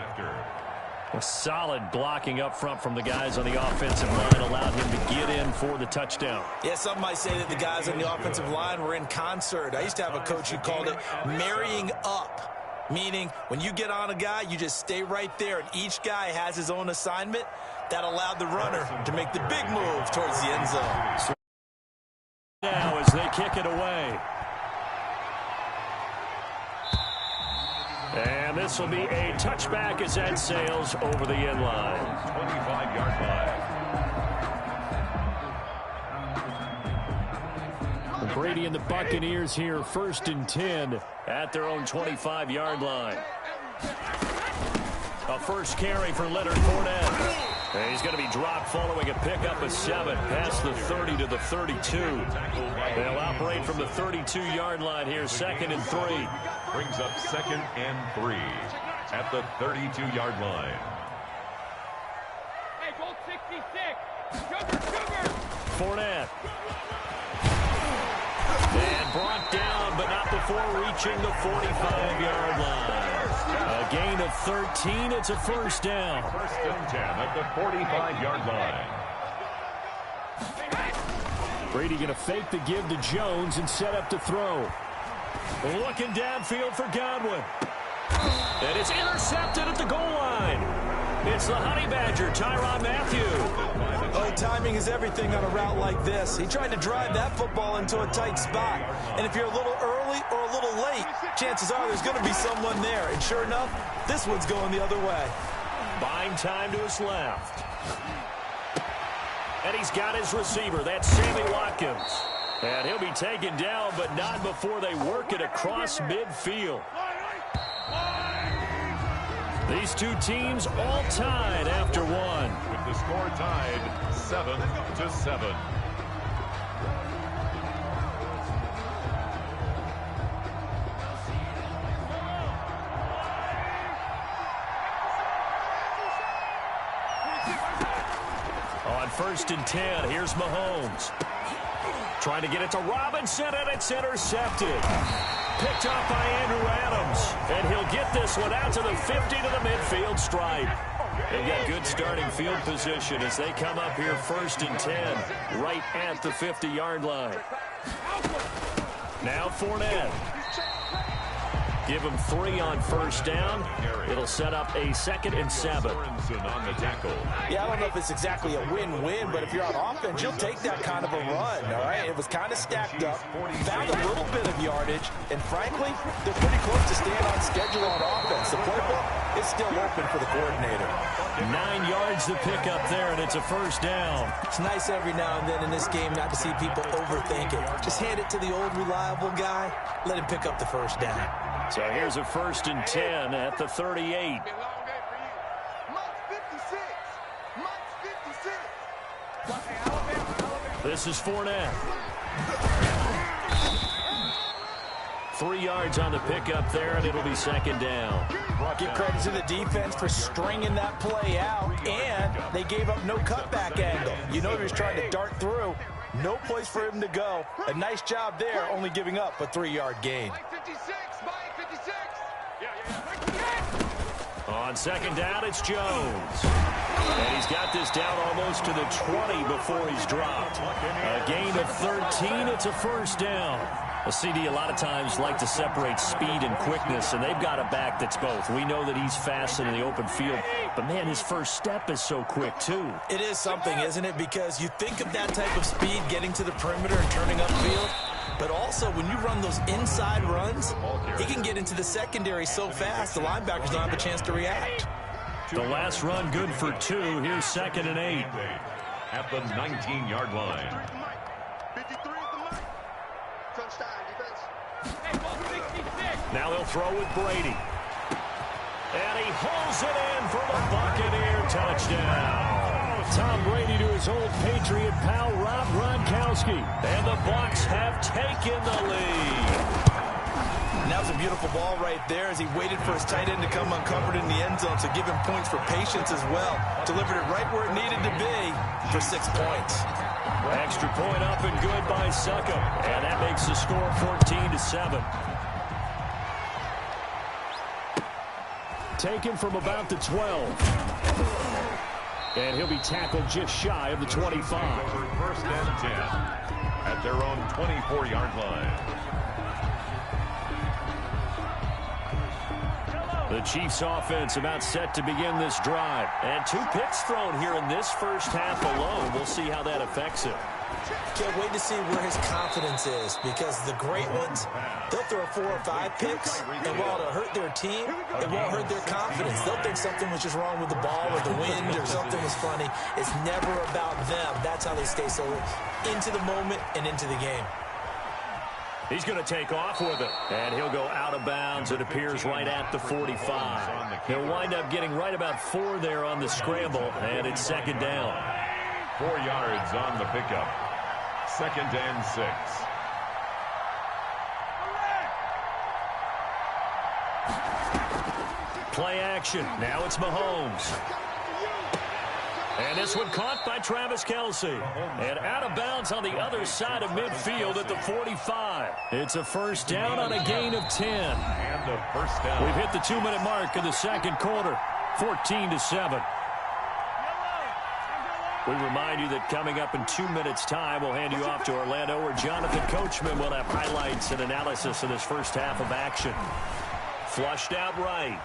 A solid blocking up front from the guys on the offensive line allowed him to get in for the touchdown. Yeah, some might say that the guys on the offensive line were in concert. I used to have a coach who called it marrying up. Meaning, when you get on a guy, you just stay right there, and each guy has his own assignment. That allowed the runner to make the big move towards the end zone. So now as they kick it away. And this will be a touchback as that sails over the end line. 25-yard line. Brady and the Buccaneers here, 1st and 10 at their own 25-yard line. A first carry for Leonard Fournette. And he's going to be dropped following a pickup of 7 past the 30 to the 32. They'll operate from the 32-yard line here, 2nd and 3. Brings up 2nd and 3 at the 32-yard line. Hey, goal 66. Sugar. Fournette. And brought down, but not before reaching the 45-yard line. A gain of 13. It's a first down. 1st and 10 at the 45-yard line. Brady going to fake the give to Jones and set up to throw. Looking downfield for Godwin. And it's intercepted at the goal line. It's the Honey Badger, Tyrann Mathieu. Oh, timing is everything on a route like this. He tried to drive that football into a tight spot. And if you're a little early or a little late, chances are there's going to be someone there. And sure enough, this one's going the other way. Buying time to his left. And he's got his receiver. That's Sammy Watkins. And he'll be taken down, but not before they work it across midfield. These two teams all tied after one. With the score tied 7-7. On 1st and 10, here's Mahomes. Trying to get it to Robinson, and it's intercepted. Picked off by Andrew Adams. And he'll get this one out to the 50 to the midfield stripe. They've got good starting field position as they come up here 1st and 10, right at the 50-yard line. Now Fournette. Give him 3 on 1st down. It'll set up a 2nd and 7. On the tackle. Yeah, I don't know if it's exactly a win-win, but if you're on offense, you'll take that kind of a run, all right? It was kind of stacked up, found a little bit of yardage, and frankly, they're pretty close to staying on schedule on offense. The playbook is still open for the coordinator. 9 yards to pick up there, and it's a 1st down. It's nice every now and then in this game not to see people overthink it. Just hand it to the old reliable guy, let him pick up the 1st down. So here's a 1st and 10 at the 38. This is Fournette. 3 yards on the pickup there, and it'll be 2nd down. Give credit to the defense for stringing that play out, and they gave up no cutback angle. You know he was trying to dart through. No place for him to go. A nice job there, only giving up a 3-yard gain. On 2nd down, it's Jones. And he's got this down almost to the 20 before he's dropped. A gain of 13. It's a 1st down. A CD a lot of times like to separate speed and quickness, and they've got a back that's both. We know that he's fast in the open field, but, man, his first step is so quick, too. It is something, isn't it? Because you think of that type of speed getting to the perimeter and turning upfield, but also when you run those inside runs, he can get into the secondary so fast the linebackers don't have a chance to react. The last run good for 2. Here's 2nd and 8. At the 19-yard line. Now they'll throw with Brady. And he holds it in for the Buccaneer touchdown. Tom Brady to his old Patriot pal, Rob Gronkowski. And the Bucs have taken the lead. And that was a beautiful ball right there as he waited for his tight end to come uncovered in the end zone, so give him points for patience as well. Delivered it right where it needed to be for 6 points. Extra point up and good by Succop. And that makes the score 14-7. Taken from about the 12. And he'll be tackled just shy of the 25. 1st and 10 at their own 24-yard line. The Chiefs offense about set to begin this drive. And 2 picks thrown here in this first half alone. We'll see how that affects him. Can't wait to see where his confidence is, because the great ones, they'll throw 4 or 5 picks, and while it'll hurt their team, it won't hurt their confidence. They'll think something was just wrong with the ball or the wind or something was funny. It's never about them. That's how they stay so into the moment and into the game. He's going to take off with it. And he'll go out of bounds. It appears right at the 45. He'll wind up getting right about 4 there on the scramble. And it's second down. 4 yards on the pickup. 2nd and 6. Play action. Now it's Mahomes. And this one caught by Travis Kelce. And out of bounds on the other side of midfield at the 45. It's a first down on a gain of 10. And a first down. We've hit the 2-minute mark in the second quarter. 14-7. We remind you that coming up in 2 minutes' time, we'll hand you off to Orlando, where Jonathan Coachman will have highlights and analysis of this first half of action. Flushed out right.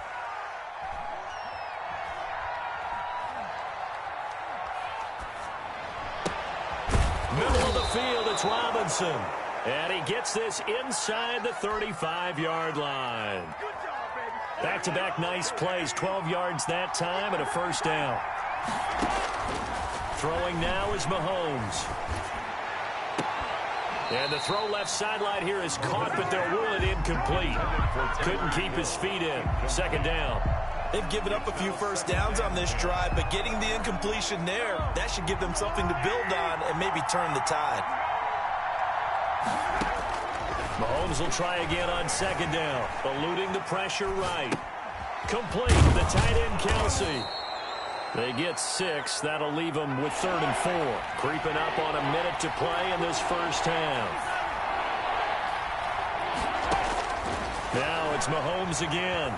Middle of the field, it's Robinson. And he gets this inside the 35-yard line. Back-to-back nice plays, 12 yards that time and a first down. Throwing now is Mahomes. And the throw left sideline here is caught, but they'll rule it incomplete. Couldn't keep his feet in. Second down. They've given up a few first downs on this drive, but getting the incompletion there, that should give them something to build on and maybe turn the tide. Mahomes will try again on second down, eluding the pressure right. Complete, the tight end Kelce. They get 6. That'll leave them with 3rd and 4. Creeping up on a minute to play in this first half. Now it's Mahomes again.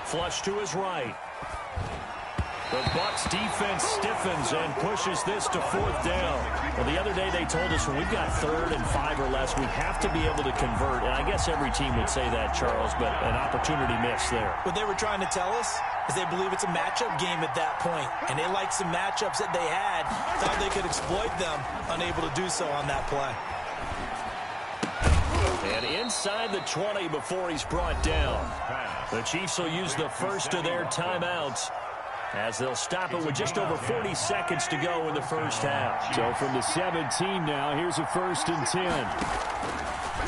Flush to his right. The Bucs defense stiffens and pushes this to 4th down. Well, the other day they told us when we've got 3rd and 5 or less, we have to be able to convert. And I guess every team would say that, Charles, but an opportunity missed there. What they were trying to tell us is they believe it's a matchup game at that point, and they liked some matchups that they had, thought they could exploit them, unable to do so on that play. And inside the 20 before he's brought down. The Chiefs will use the first of their timeouts as they'll stop it with just over 40 seconds to go in the first half. So from the 17 now, here's a 1st and 10.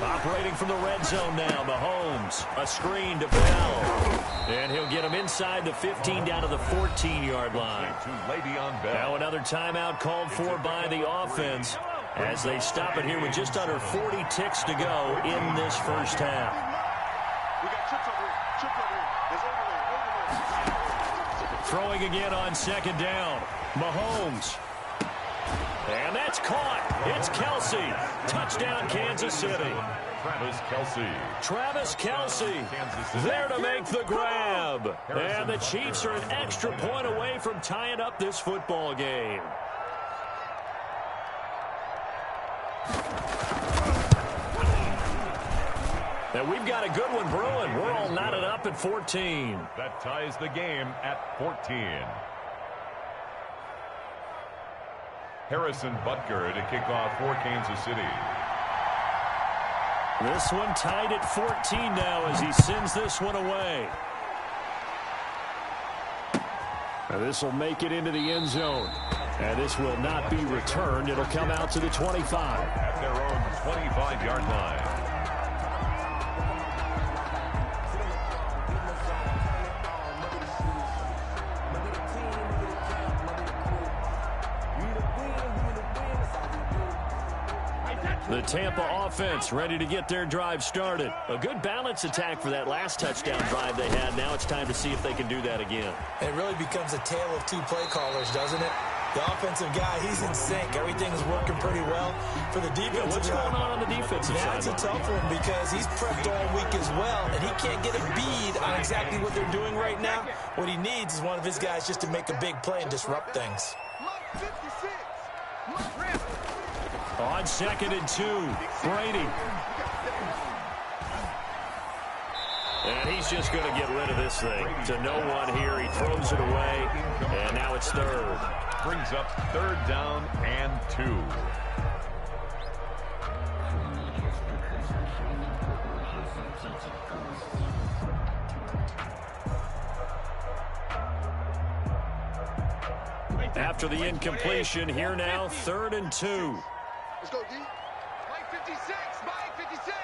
Operating from the red zone now, Mahomes. A screen to Bell. And he'll get him inside the 15 down to the 14-yard line. Now another timeout called for by the offense as they stop it here with just under 40 ticks to go in this first half. Throwing again on second down. Mahomes. And that's caught. It's Kelce. Touchdown, Kansas City. Travis Kelce there to make the grab. And the Chiefs are an extra point away from tying up this football game. And we've got a good one brewing. We're all knotted up at 14. That ties the game at 14. Harrison Butker to kick off for Kansas City. This one tied at 14 now as he sends this one away. Now this will make it into the end zone. And this will not be returned. It'll come out to the 25. At their own 25-yard line. The Tampa offense ready to get their drive started. A good balance attack for that last touchdown drive they had. Now it's time to see if they can do that again. It really becomes a tale of 2 play callers, doesn't it? The offensive guy, he's in sync. Everything's working pretty well. For the defensive what's going on the defensive side? That's a tough one because he's prepped all week as well, and he can't get a bead on exactly what they're doing right now. What he needs is one of his guys just to make a big play and disrupt things. On 2nd and 2, Brady. And he's just going to get rid of this thing. To no one here. He throws it away. And now it's 3rd. Brings up 3rd down and 2. After the incompletion, here now, 3rd and 2. Let's go, D. 56, Mike, 56.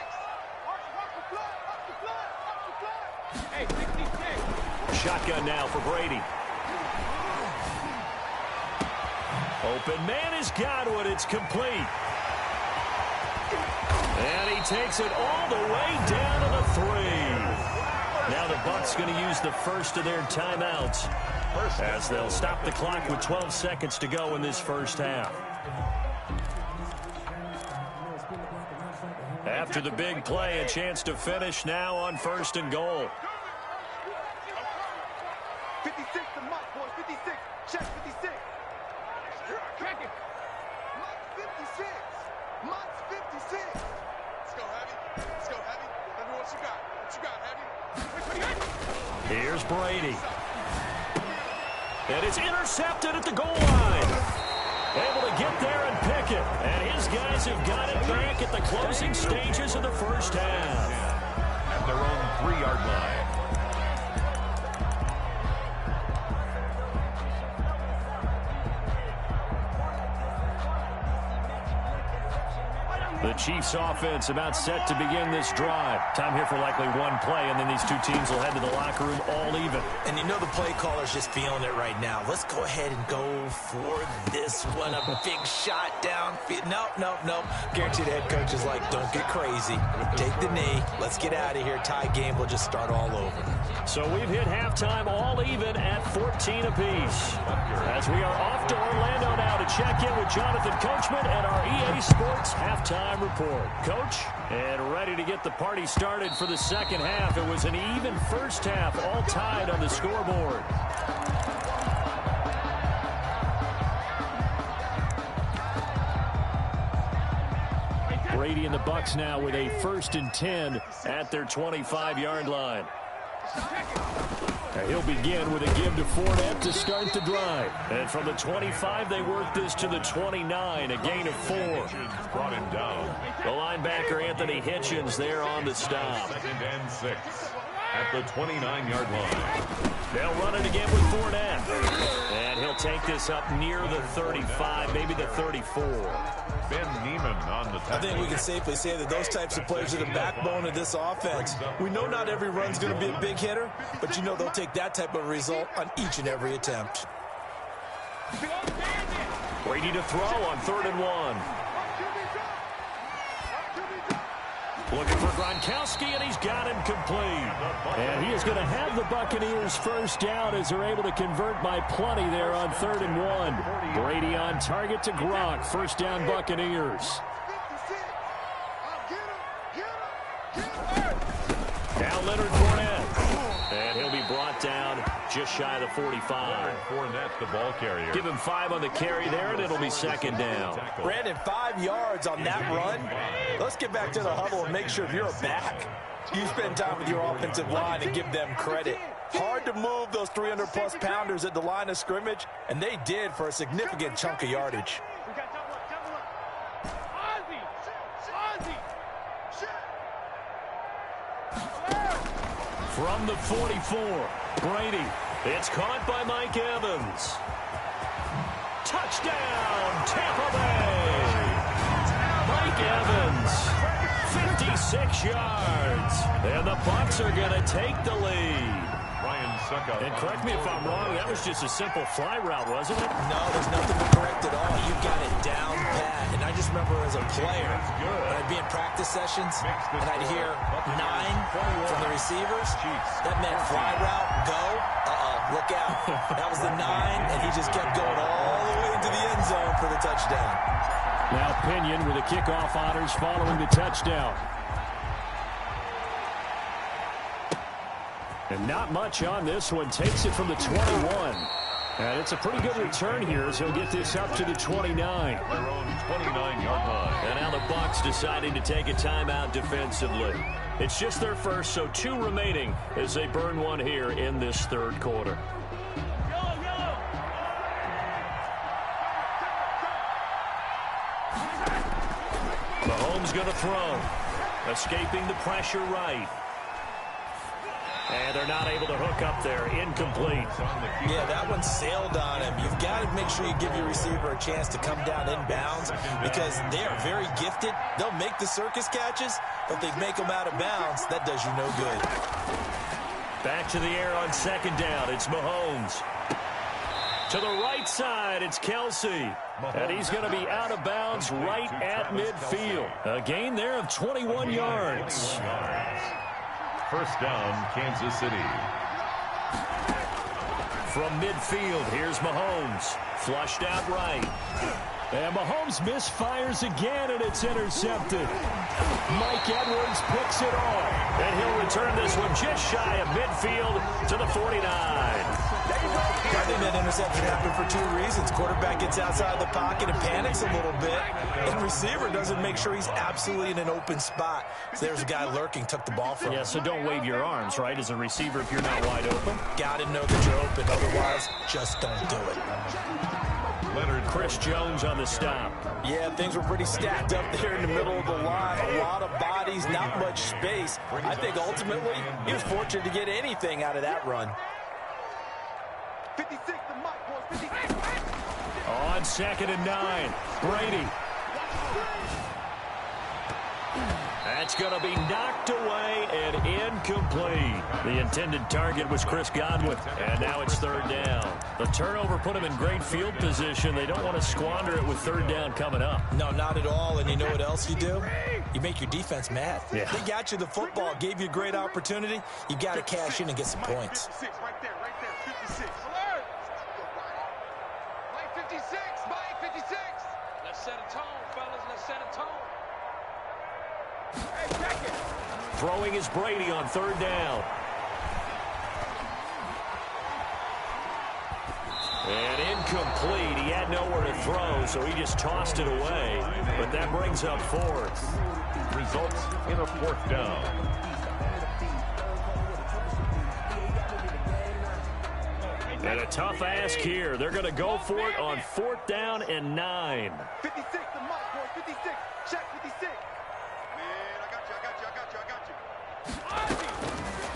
Watch the flood, watch the flood, watch the flood. Hey, 66. Shotgun now for Brady. Open man has got one. It's complete. And he takes it all the way down to the 3. Now the Bucs going to use the first of their timeouts as they'll stop the clock with 12 seconds to go in this first half. After the big play, a chance to finish now on 1st and goal. 56 to Mike, boys, 56. Check 56. Check it. Mike's 56. Mike's 56. Let's go, Heavy. Let's go, Heavy. Let me what you got. What you got, Heavy? Here's Brady. And it's intercepted at the goal line. Able to get there and pick it. And his guys have got it back at the closing stages of the first half. At their own 3-yard line. The Chiefs offense about set to begin this drive. Time here for likely one play, and then these two teams will head to the locker room all even. And you know the play caller's just feeling it right now. Let's go ahead and go for this one. A big shot down. Nope. Guarantee the head coach is like, don't get crazy. Take the knee. Let's get out of here. Tie game. We'll just start all over. So we've hit halftime all even at 14 apiece. As we are off to Orlando now to check in with Jonathan Coachman and our EA Sports halftime report. Coach, and ready to get the party started for the second half. It was an even first half, all tied on the scoreboard. Brady and the Bucs now with a 1st and 10 at their 25-yard line. He'll begin with a give to Fournette to start the drive. And from the 25, they work this to the 29, a gain of 4. Brought him down. The linebacker, Anthony Hitchens, there on the stop. 2nd and 6 at the 29-yard line. They'll run it again with Fournette. And he'll take this up near the 35, maybe the 34. Ben Neiman on the tackle. I think we can safely say that those types of players are the backbone of this offense. We know not every run's going to be a big hitter, but you know they'll take that type of result on each and every attempt. Brady to throw on 3rd and 1. Looking for Gronkowski, and he's got him complete. And he is going to have the Buccaneers first down as they're able to convert by plenty there on 3rd and 1. Brady on target to Gronk. First down, Buccaneers. Now Leonard Fournette. And he'll be brought down just shy of the 45. Fournette, the ball carrier. Give him 5 on the carry there, and it'll be 2nd down. Brandon, 5 yards on that run. Let's get back to the huddle and make sure if you're a back, you spend time with your offensive line and give them credit. Hard to move those 300-plus pounders at the line of scrimmage, and they did for a significant chunk of yardage. From the 44, Brady. It's caught by Mike Evans. Touchdown, Tampa Bay. Mike Evans, 56 yards. And the Bucs are going to take the lead. And correct me if I'm wrong, that was just a simple fly route, wasn't it? No, there's nothing to correct at all. You got it down pat. And I just remember as a player, when I'd be in practice sessions, and I'd hear 9 from the receivers, that meant fly route, go, look out. That was the 9, and he just kept going all the way into the end zone for the touchdown. Now Pinion with the kickoff honors following the touchdown. And not much on this one. Takes it from the 21. And it's a pretty good return here as he'll get this up to the 29. Their own 29-yard line. And now the Bucs deciding to take a timeout defensively. It's just their first, so 2 remaining as they burn one here in this 3rd quarter. Mahomes going to throw. Escaping the pressure right. And they're not able to hook up there. Incomplete. Yeah, that one sailed on him. You've got to make sure you give your receiver a chance to come down inbounds because they are very gifted. They'll make the circus catches, but if they make them out of bounds, that does you no good. Back to the air on second down. It's Mahomes. To the right side, it's Kelsey. And he's going to be out of bounds right at midfield. A gain there of 21 yards. First down, Kansas City. From midfield, here's Mahomes. Flushed out right. And Mahomes misfires again, and it's intercepted. Mike Edwards picks it off. And he'll return this one just shy of midfield to the 49. I think that interception happened for two reasons. Quarterback gets outside the pocket and panics a little bit. And receiver doesn't make sure he's absolutely in an open spot. So there's a guy lurking, took the ball from him. Yeah, so don't wave your arms, right, as a receiver if you're not wide open. Got to know that you're open. Otherwise, just don't do it. Chris Jones on the stop. Yeah, things were pretty stacked up there in the middle of the line. A lot of bodies, not much space. I think ultimately he was fortunate to get anything out of that run. 56, the mic, boys, 56. On 2nd and 9, Brady. That's going to be knocked away and incomplete. The intended target was Chris Godwin, and now it's 3rd down. The turnover put him in great field position. They don't want to squander it with 3rd down coming up. No, not at all. And you know what else you do? You make your defense mad. Yeah. They got you the football, gave you a great opportunity. You got to cash in and get some points. 56, right there, 56. Alert! Mike 56, Mike 56. Let's set a tone, fellas. Let's set a tone. Hey, check it. Throwing is Brady on 3rd down. And incomplete. He had nowhere to throw, so he just tossed it away. But that brings up 4th. Results in a 4th down. And a tough ask here. They're going to go for it on 4th down and 9. 56, the mic, boys, 56. Check 56. Man, I got you.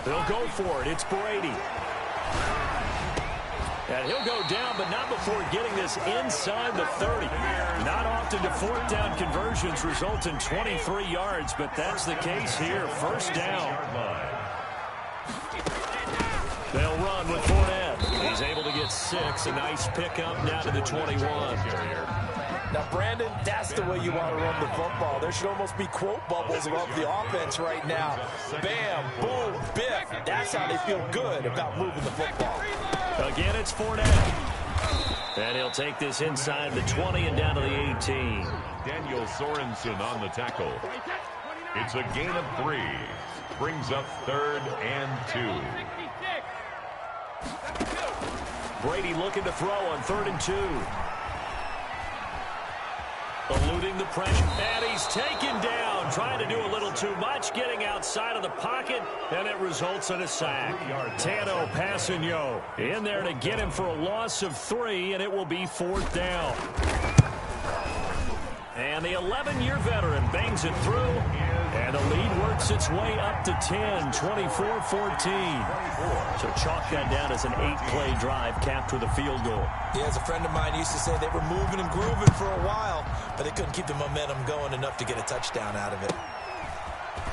They'll go for it. It's Brady. And he'll go down, but not before getting this inside the 30. Not often do 4th down conversions result in 23 yards, but that's the case here. 1st down. They'll run with Fournette. He's able to get 6. A nice pickup down to the 21. Now, Brandon, that's the way you want to run the football. There should almost be quote bubbles above the offense right now. Bam, boom, biff. That's how they feel good about moving the football. Again, it's Fournette. And he'll take this inside the 20 and down to the 18. Daniel Sorensen on the tackle. It's a gain of 3. Brings up 3rd and 2. Brady looking to throw on 3rd and 2. Eluding the pressure. And he's taken down. Trying to do a little too much. Getting outside of the pocket. And it results in a sack. Tano Passigno in there to get him for a loss of 3. And it will be 4th down. And the 11-year veteran bangs it through. And the lead works its way up to 10, 24-14. So chalk that down as an 8-play drive capped with a field goal. Yeah, as a friend of mine used to say, they were moving and grooving for a while, but they couldn't keep the momentum going enough to get a touchdown out of it.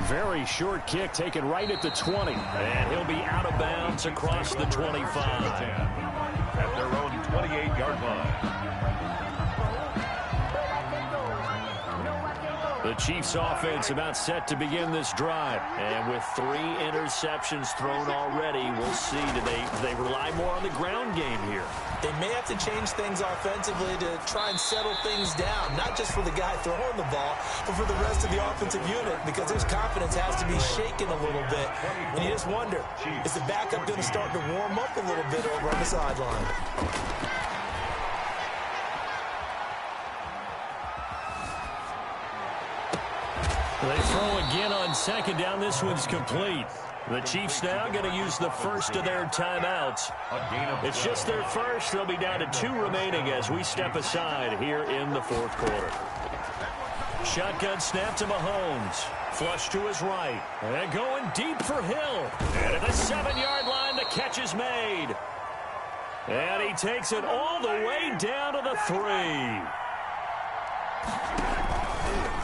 Very short kick taken right at the 20. And he'll be out of bounds across the 25. At their own 28-yard line. The Chiefs offense about set to begin this drive. And with 3 interceptions thrown already, we'll see. Do they rely more on the ground game here? They may have to change things offensively to try and settle things down, not just for the guy throwing the ball, but for the rest of the offensive unit, because his confidence has to be shaken a little bit. And you just wonder, is the backup going to start to warm up a little bit over on the sideline? They throw again on 2nd down. This one's complete. The Chiefs now going to use the first of their timeouts. It's just their first. They'll be down to 2 remaining as we step aside here in the 4th quarter. Shotgun snap to Mahomes. Flush to his right. And going deep for Hill. And at the 7-yard line, the catch is made. And he takes it all the way down to the 3.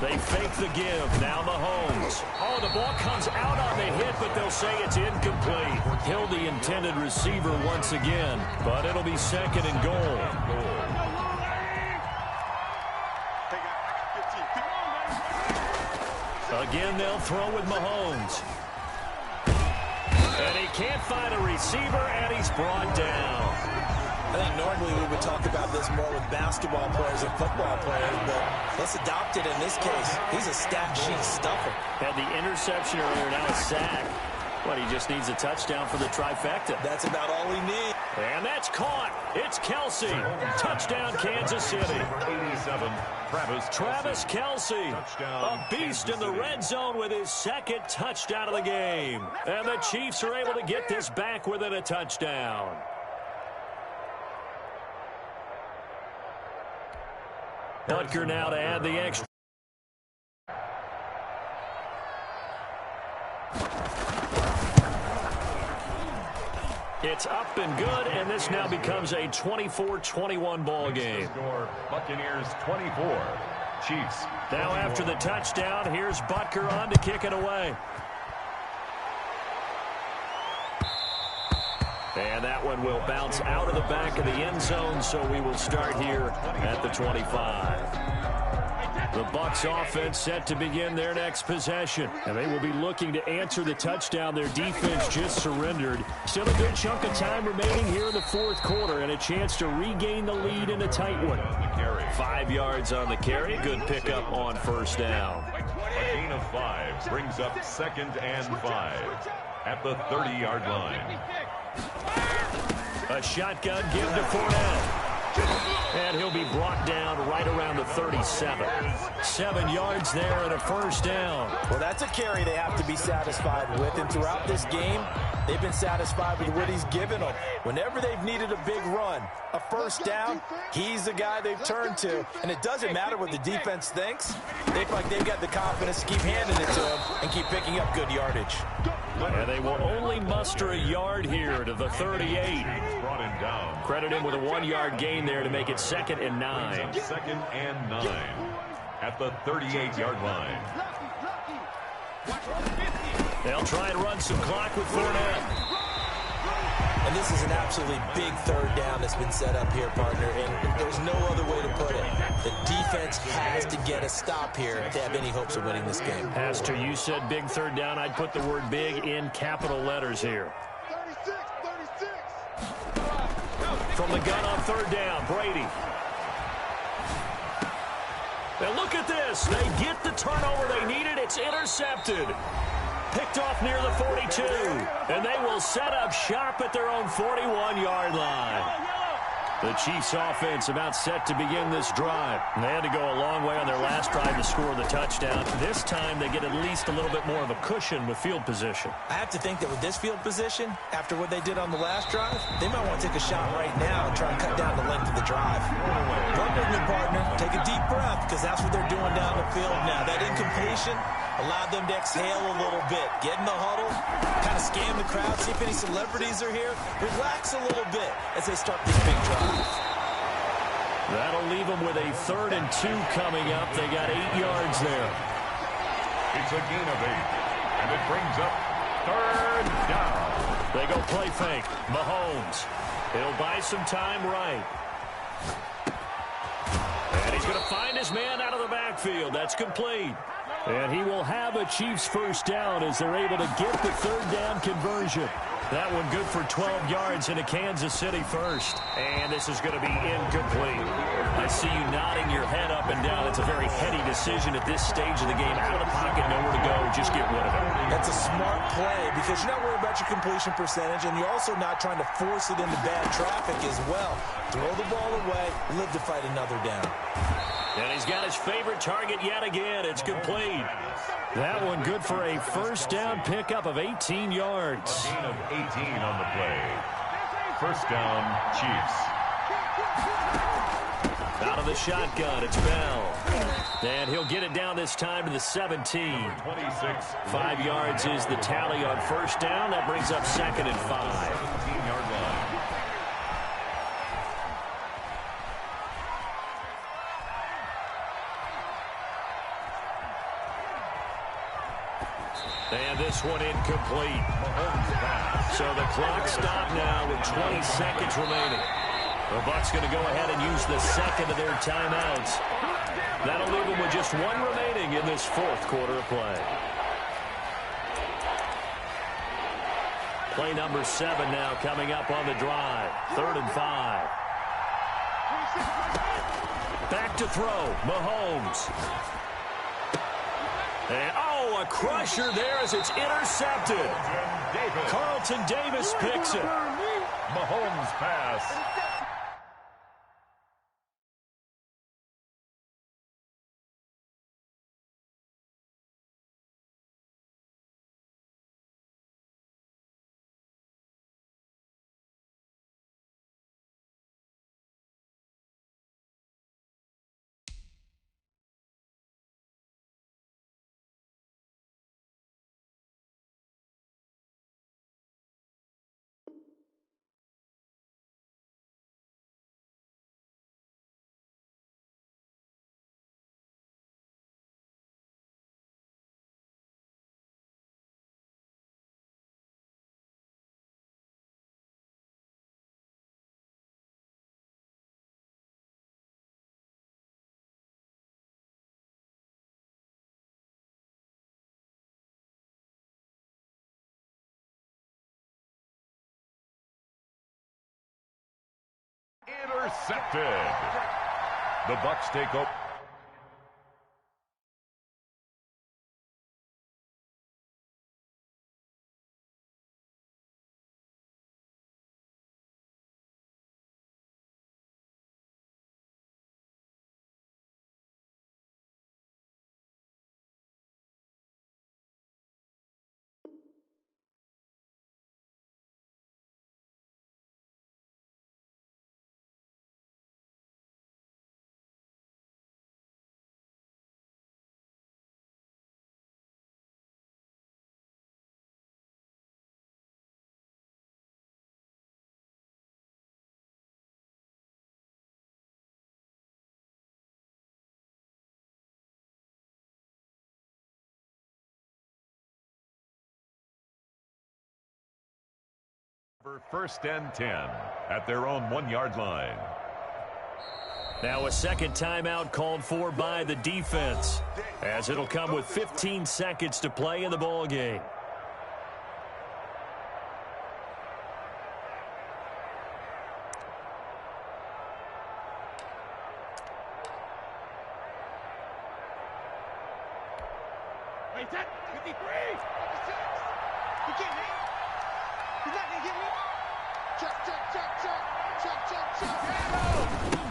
They fake the give. Now Mahomes. Oh, the ball comes out on the hit, but they'll say it's incomplete. Hill, the intended receiver once again, but it'll be second and goal. Again, they'll throw with Mahomes. And he can't find a receiver, and he's brought down. I think normally we would talk about this more with basketball players and football players, but let's adopt it in this case. He's a stat sheet stuffer. Had the interception earlier, now a sack. But he just needs a touchdown for the trifecta. That's about all he needs. And that's caught. It's Kelsey. Touchdown, Kansas City. 87, Travis Kelsey. A beast in the red zone with his second touchdown of the game. And the Chiefs are able to get this back within a touchdown. Butker now to add the extra. It's up and good, and this now becomes a 24-21 ball game. Score, Buccaneers 24, Chiefs. Now after the touchdown, here's Butker on to kick it away. And that one will bounce out of the back of the end zone, so we will start here at the 25. The Bucs offense set to begin their next possession. And they will be looking to answer the touchdown their defense just surrendered. Still a good chunk of time remaining here in the fourth quarter and a chance to regain the lead in a tight one. 5 yards on the carry. Good pickup on first down. A gain of 5 brings up 2nd and 5 at the 30-yard line. A shotgun give to Fournette. And he'll be brought down right around the 37. 7 yards there and a first down. Well, that's a carry they have to be satisfied with. And throughout this game, they've been satisfied with what he's given them. Whenever they've needed a big run, a first down, he's the guy they've turned to. And it doesn't matter what the defense thinks. They feel like they've got the confidence to keep handing it to him and keep picking up good yardage. And they will only muster a yard here to the 38. Brought him down. Credit him with a 1-yard gain there to make it 2nd and 9. 2nd and 9 at the 38-yard line. They'll try and run some clock with Fournette. And this is an absolutely big third down that's been set up here, partner, and there's no other way to put it. The defense has to get a stop here if they have any hopes of winning this game. Pastor, you said big third down. I'd put the word big in capital letters here. 36. From the gun on third down, Brady. Now look at this. They get the turnover they needed. It's intercepted. Picked off near the 42. And they will set up shop at their own 41-yard line. The Chiefs offense about set to begin this drive. And they had to go a long way on their last drive to score the touchdown. This time they get at least a little bit more of a cushion with field position. I have to think that with this field position, after what they did on the last drive, they might want to take a shot right now and try and cut down the length of the drive. Run with me, partner. Take a deep breath, because that's what they're doing down the field now. That incompletion allowed them to exhale a little bit. Get in the huddle, kind of scan the crowd, see if any celebrities are here. Relax a little bit as they start this big drive. That'll leave them with a 3rd and 2 coming up. They got 8 yards there. It's a gain of 8, and it brings up 3rd down. They go play fake. Mahomes. He'll buy some time right. And he's going to find his man out of the backfield. That's complete. And he will have a Chiefs first down as they're able to get the 3rd down conversion. That one good for 12 yards into Kansas City first. And this is going to be incomplete. I see you nodding your head up and down. It's a very heady decision at this stage of the game. Out of the pocket, nowhere to go. Just get rid of it. That's a smart play because you're not worried about your completion percentage, and you're also not trying to force it into bad traffic as well. Throw the ball away, live to fight another down. And he's got his favorite target yet again. It's complete. That one good for a first down pickup of 18 yards. A gain of 18 on the play. First down, Chiefs. Out of of the shotgun. It's Bell. And he'll get it down this time to the 17. 26. 5 yards is the tally on first down. That brings up 2nd and 5. 17-yard line. And this one incomplete. So the clock stopped now with 20 seconds remaining. The Bucs going to go ahead and use the second of their timeouts. That'll leave them with just one remaining in this fourth quarter of play. Play number 7 now coming up on the drive. 3rd and 5. Back to throw. Mahomes. And, oh, a crusher there as it's intercepted. Carlton Davis picks it. Mahomes pass. Intercepted. The Bucs take over. For 1st and 10 at their own 1-yard line. Now a second timeout called for by the defense, as it'll come with 15 seconds to play in the ball game. Wait, that 53. 56. You can't hit. He's not gonna get me. Chuck.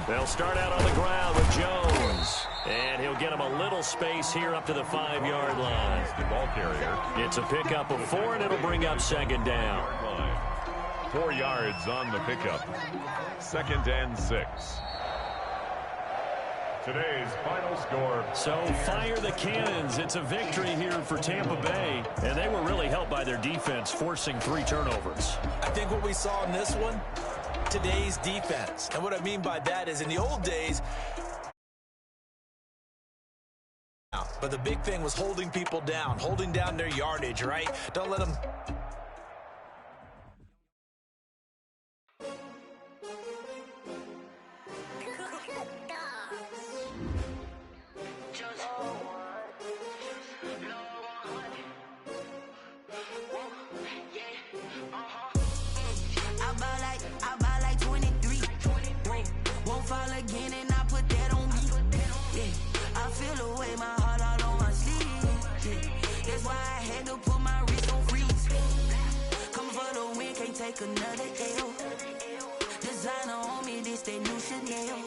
They'll start out on the ground with Jones. And he'll get him a little space here up to the 5-yard line. The ball carrier. It's a pickup of 4, and it'll bring up 2nd down. 4 yards on the pickup. 2nd and 6. Today's final score. So fire the cannons. It's a victory here for Tampa Bay. And they were really helped by their defense, forcing 3 turnovers. I think what we saw in this one, today's defense. And what I mean by that is in the old days, but the big thing was holding people down, holding down their yardage, right? Don't let them... I buy like 23. Won't fall again and I put that on me. Yeah, I feel the way my heart all on my sleeve. Yeah, that's why I had to put my wrist on freeze. Coming for the win, can't take another L. Designer on me, this that new Chanel.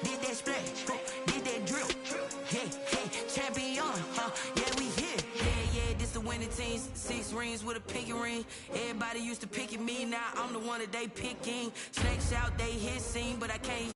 Did that splash, did that drill. Yeah, champion, yeah, we here. Yeah, this the winning team. 6 rings with a pinky ring. Everybody used to pick at me, now I'm the one that they picking. Snakes out, they hit scene, but I can't.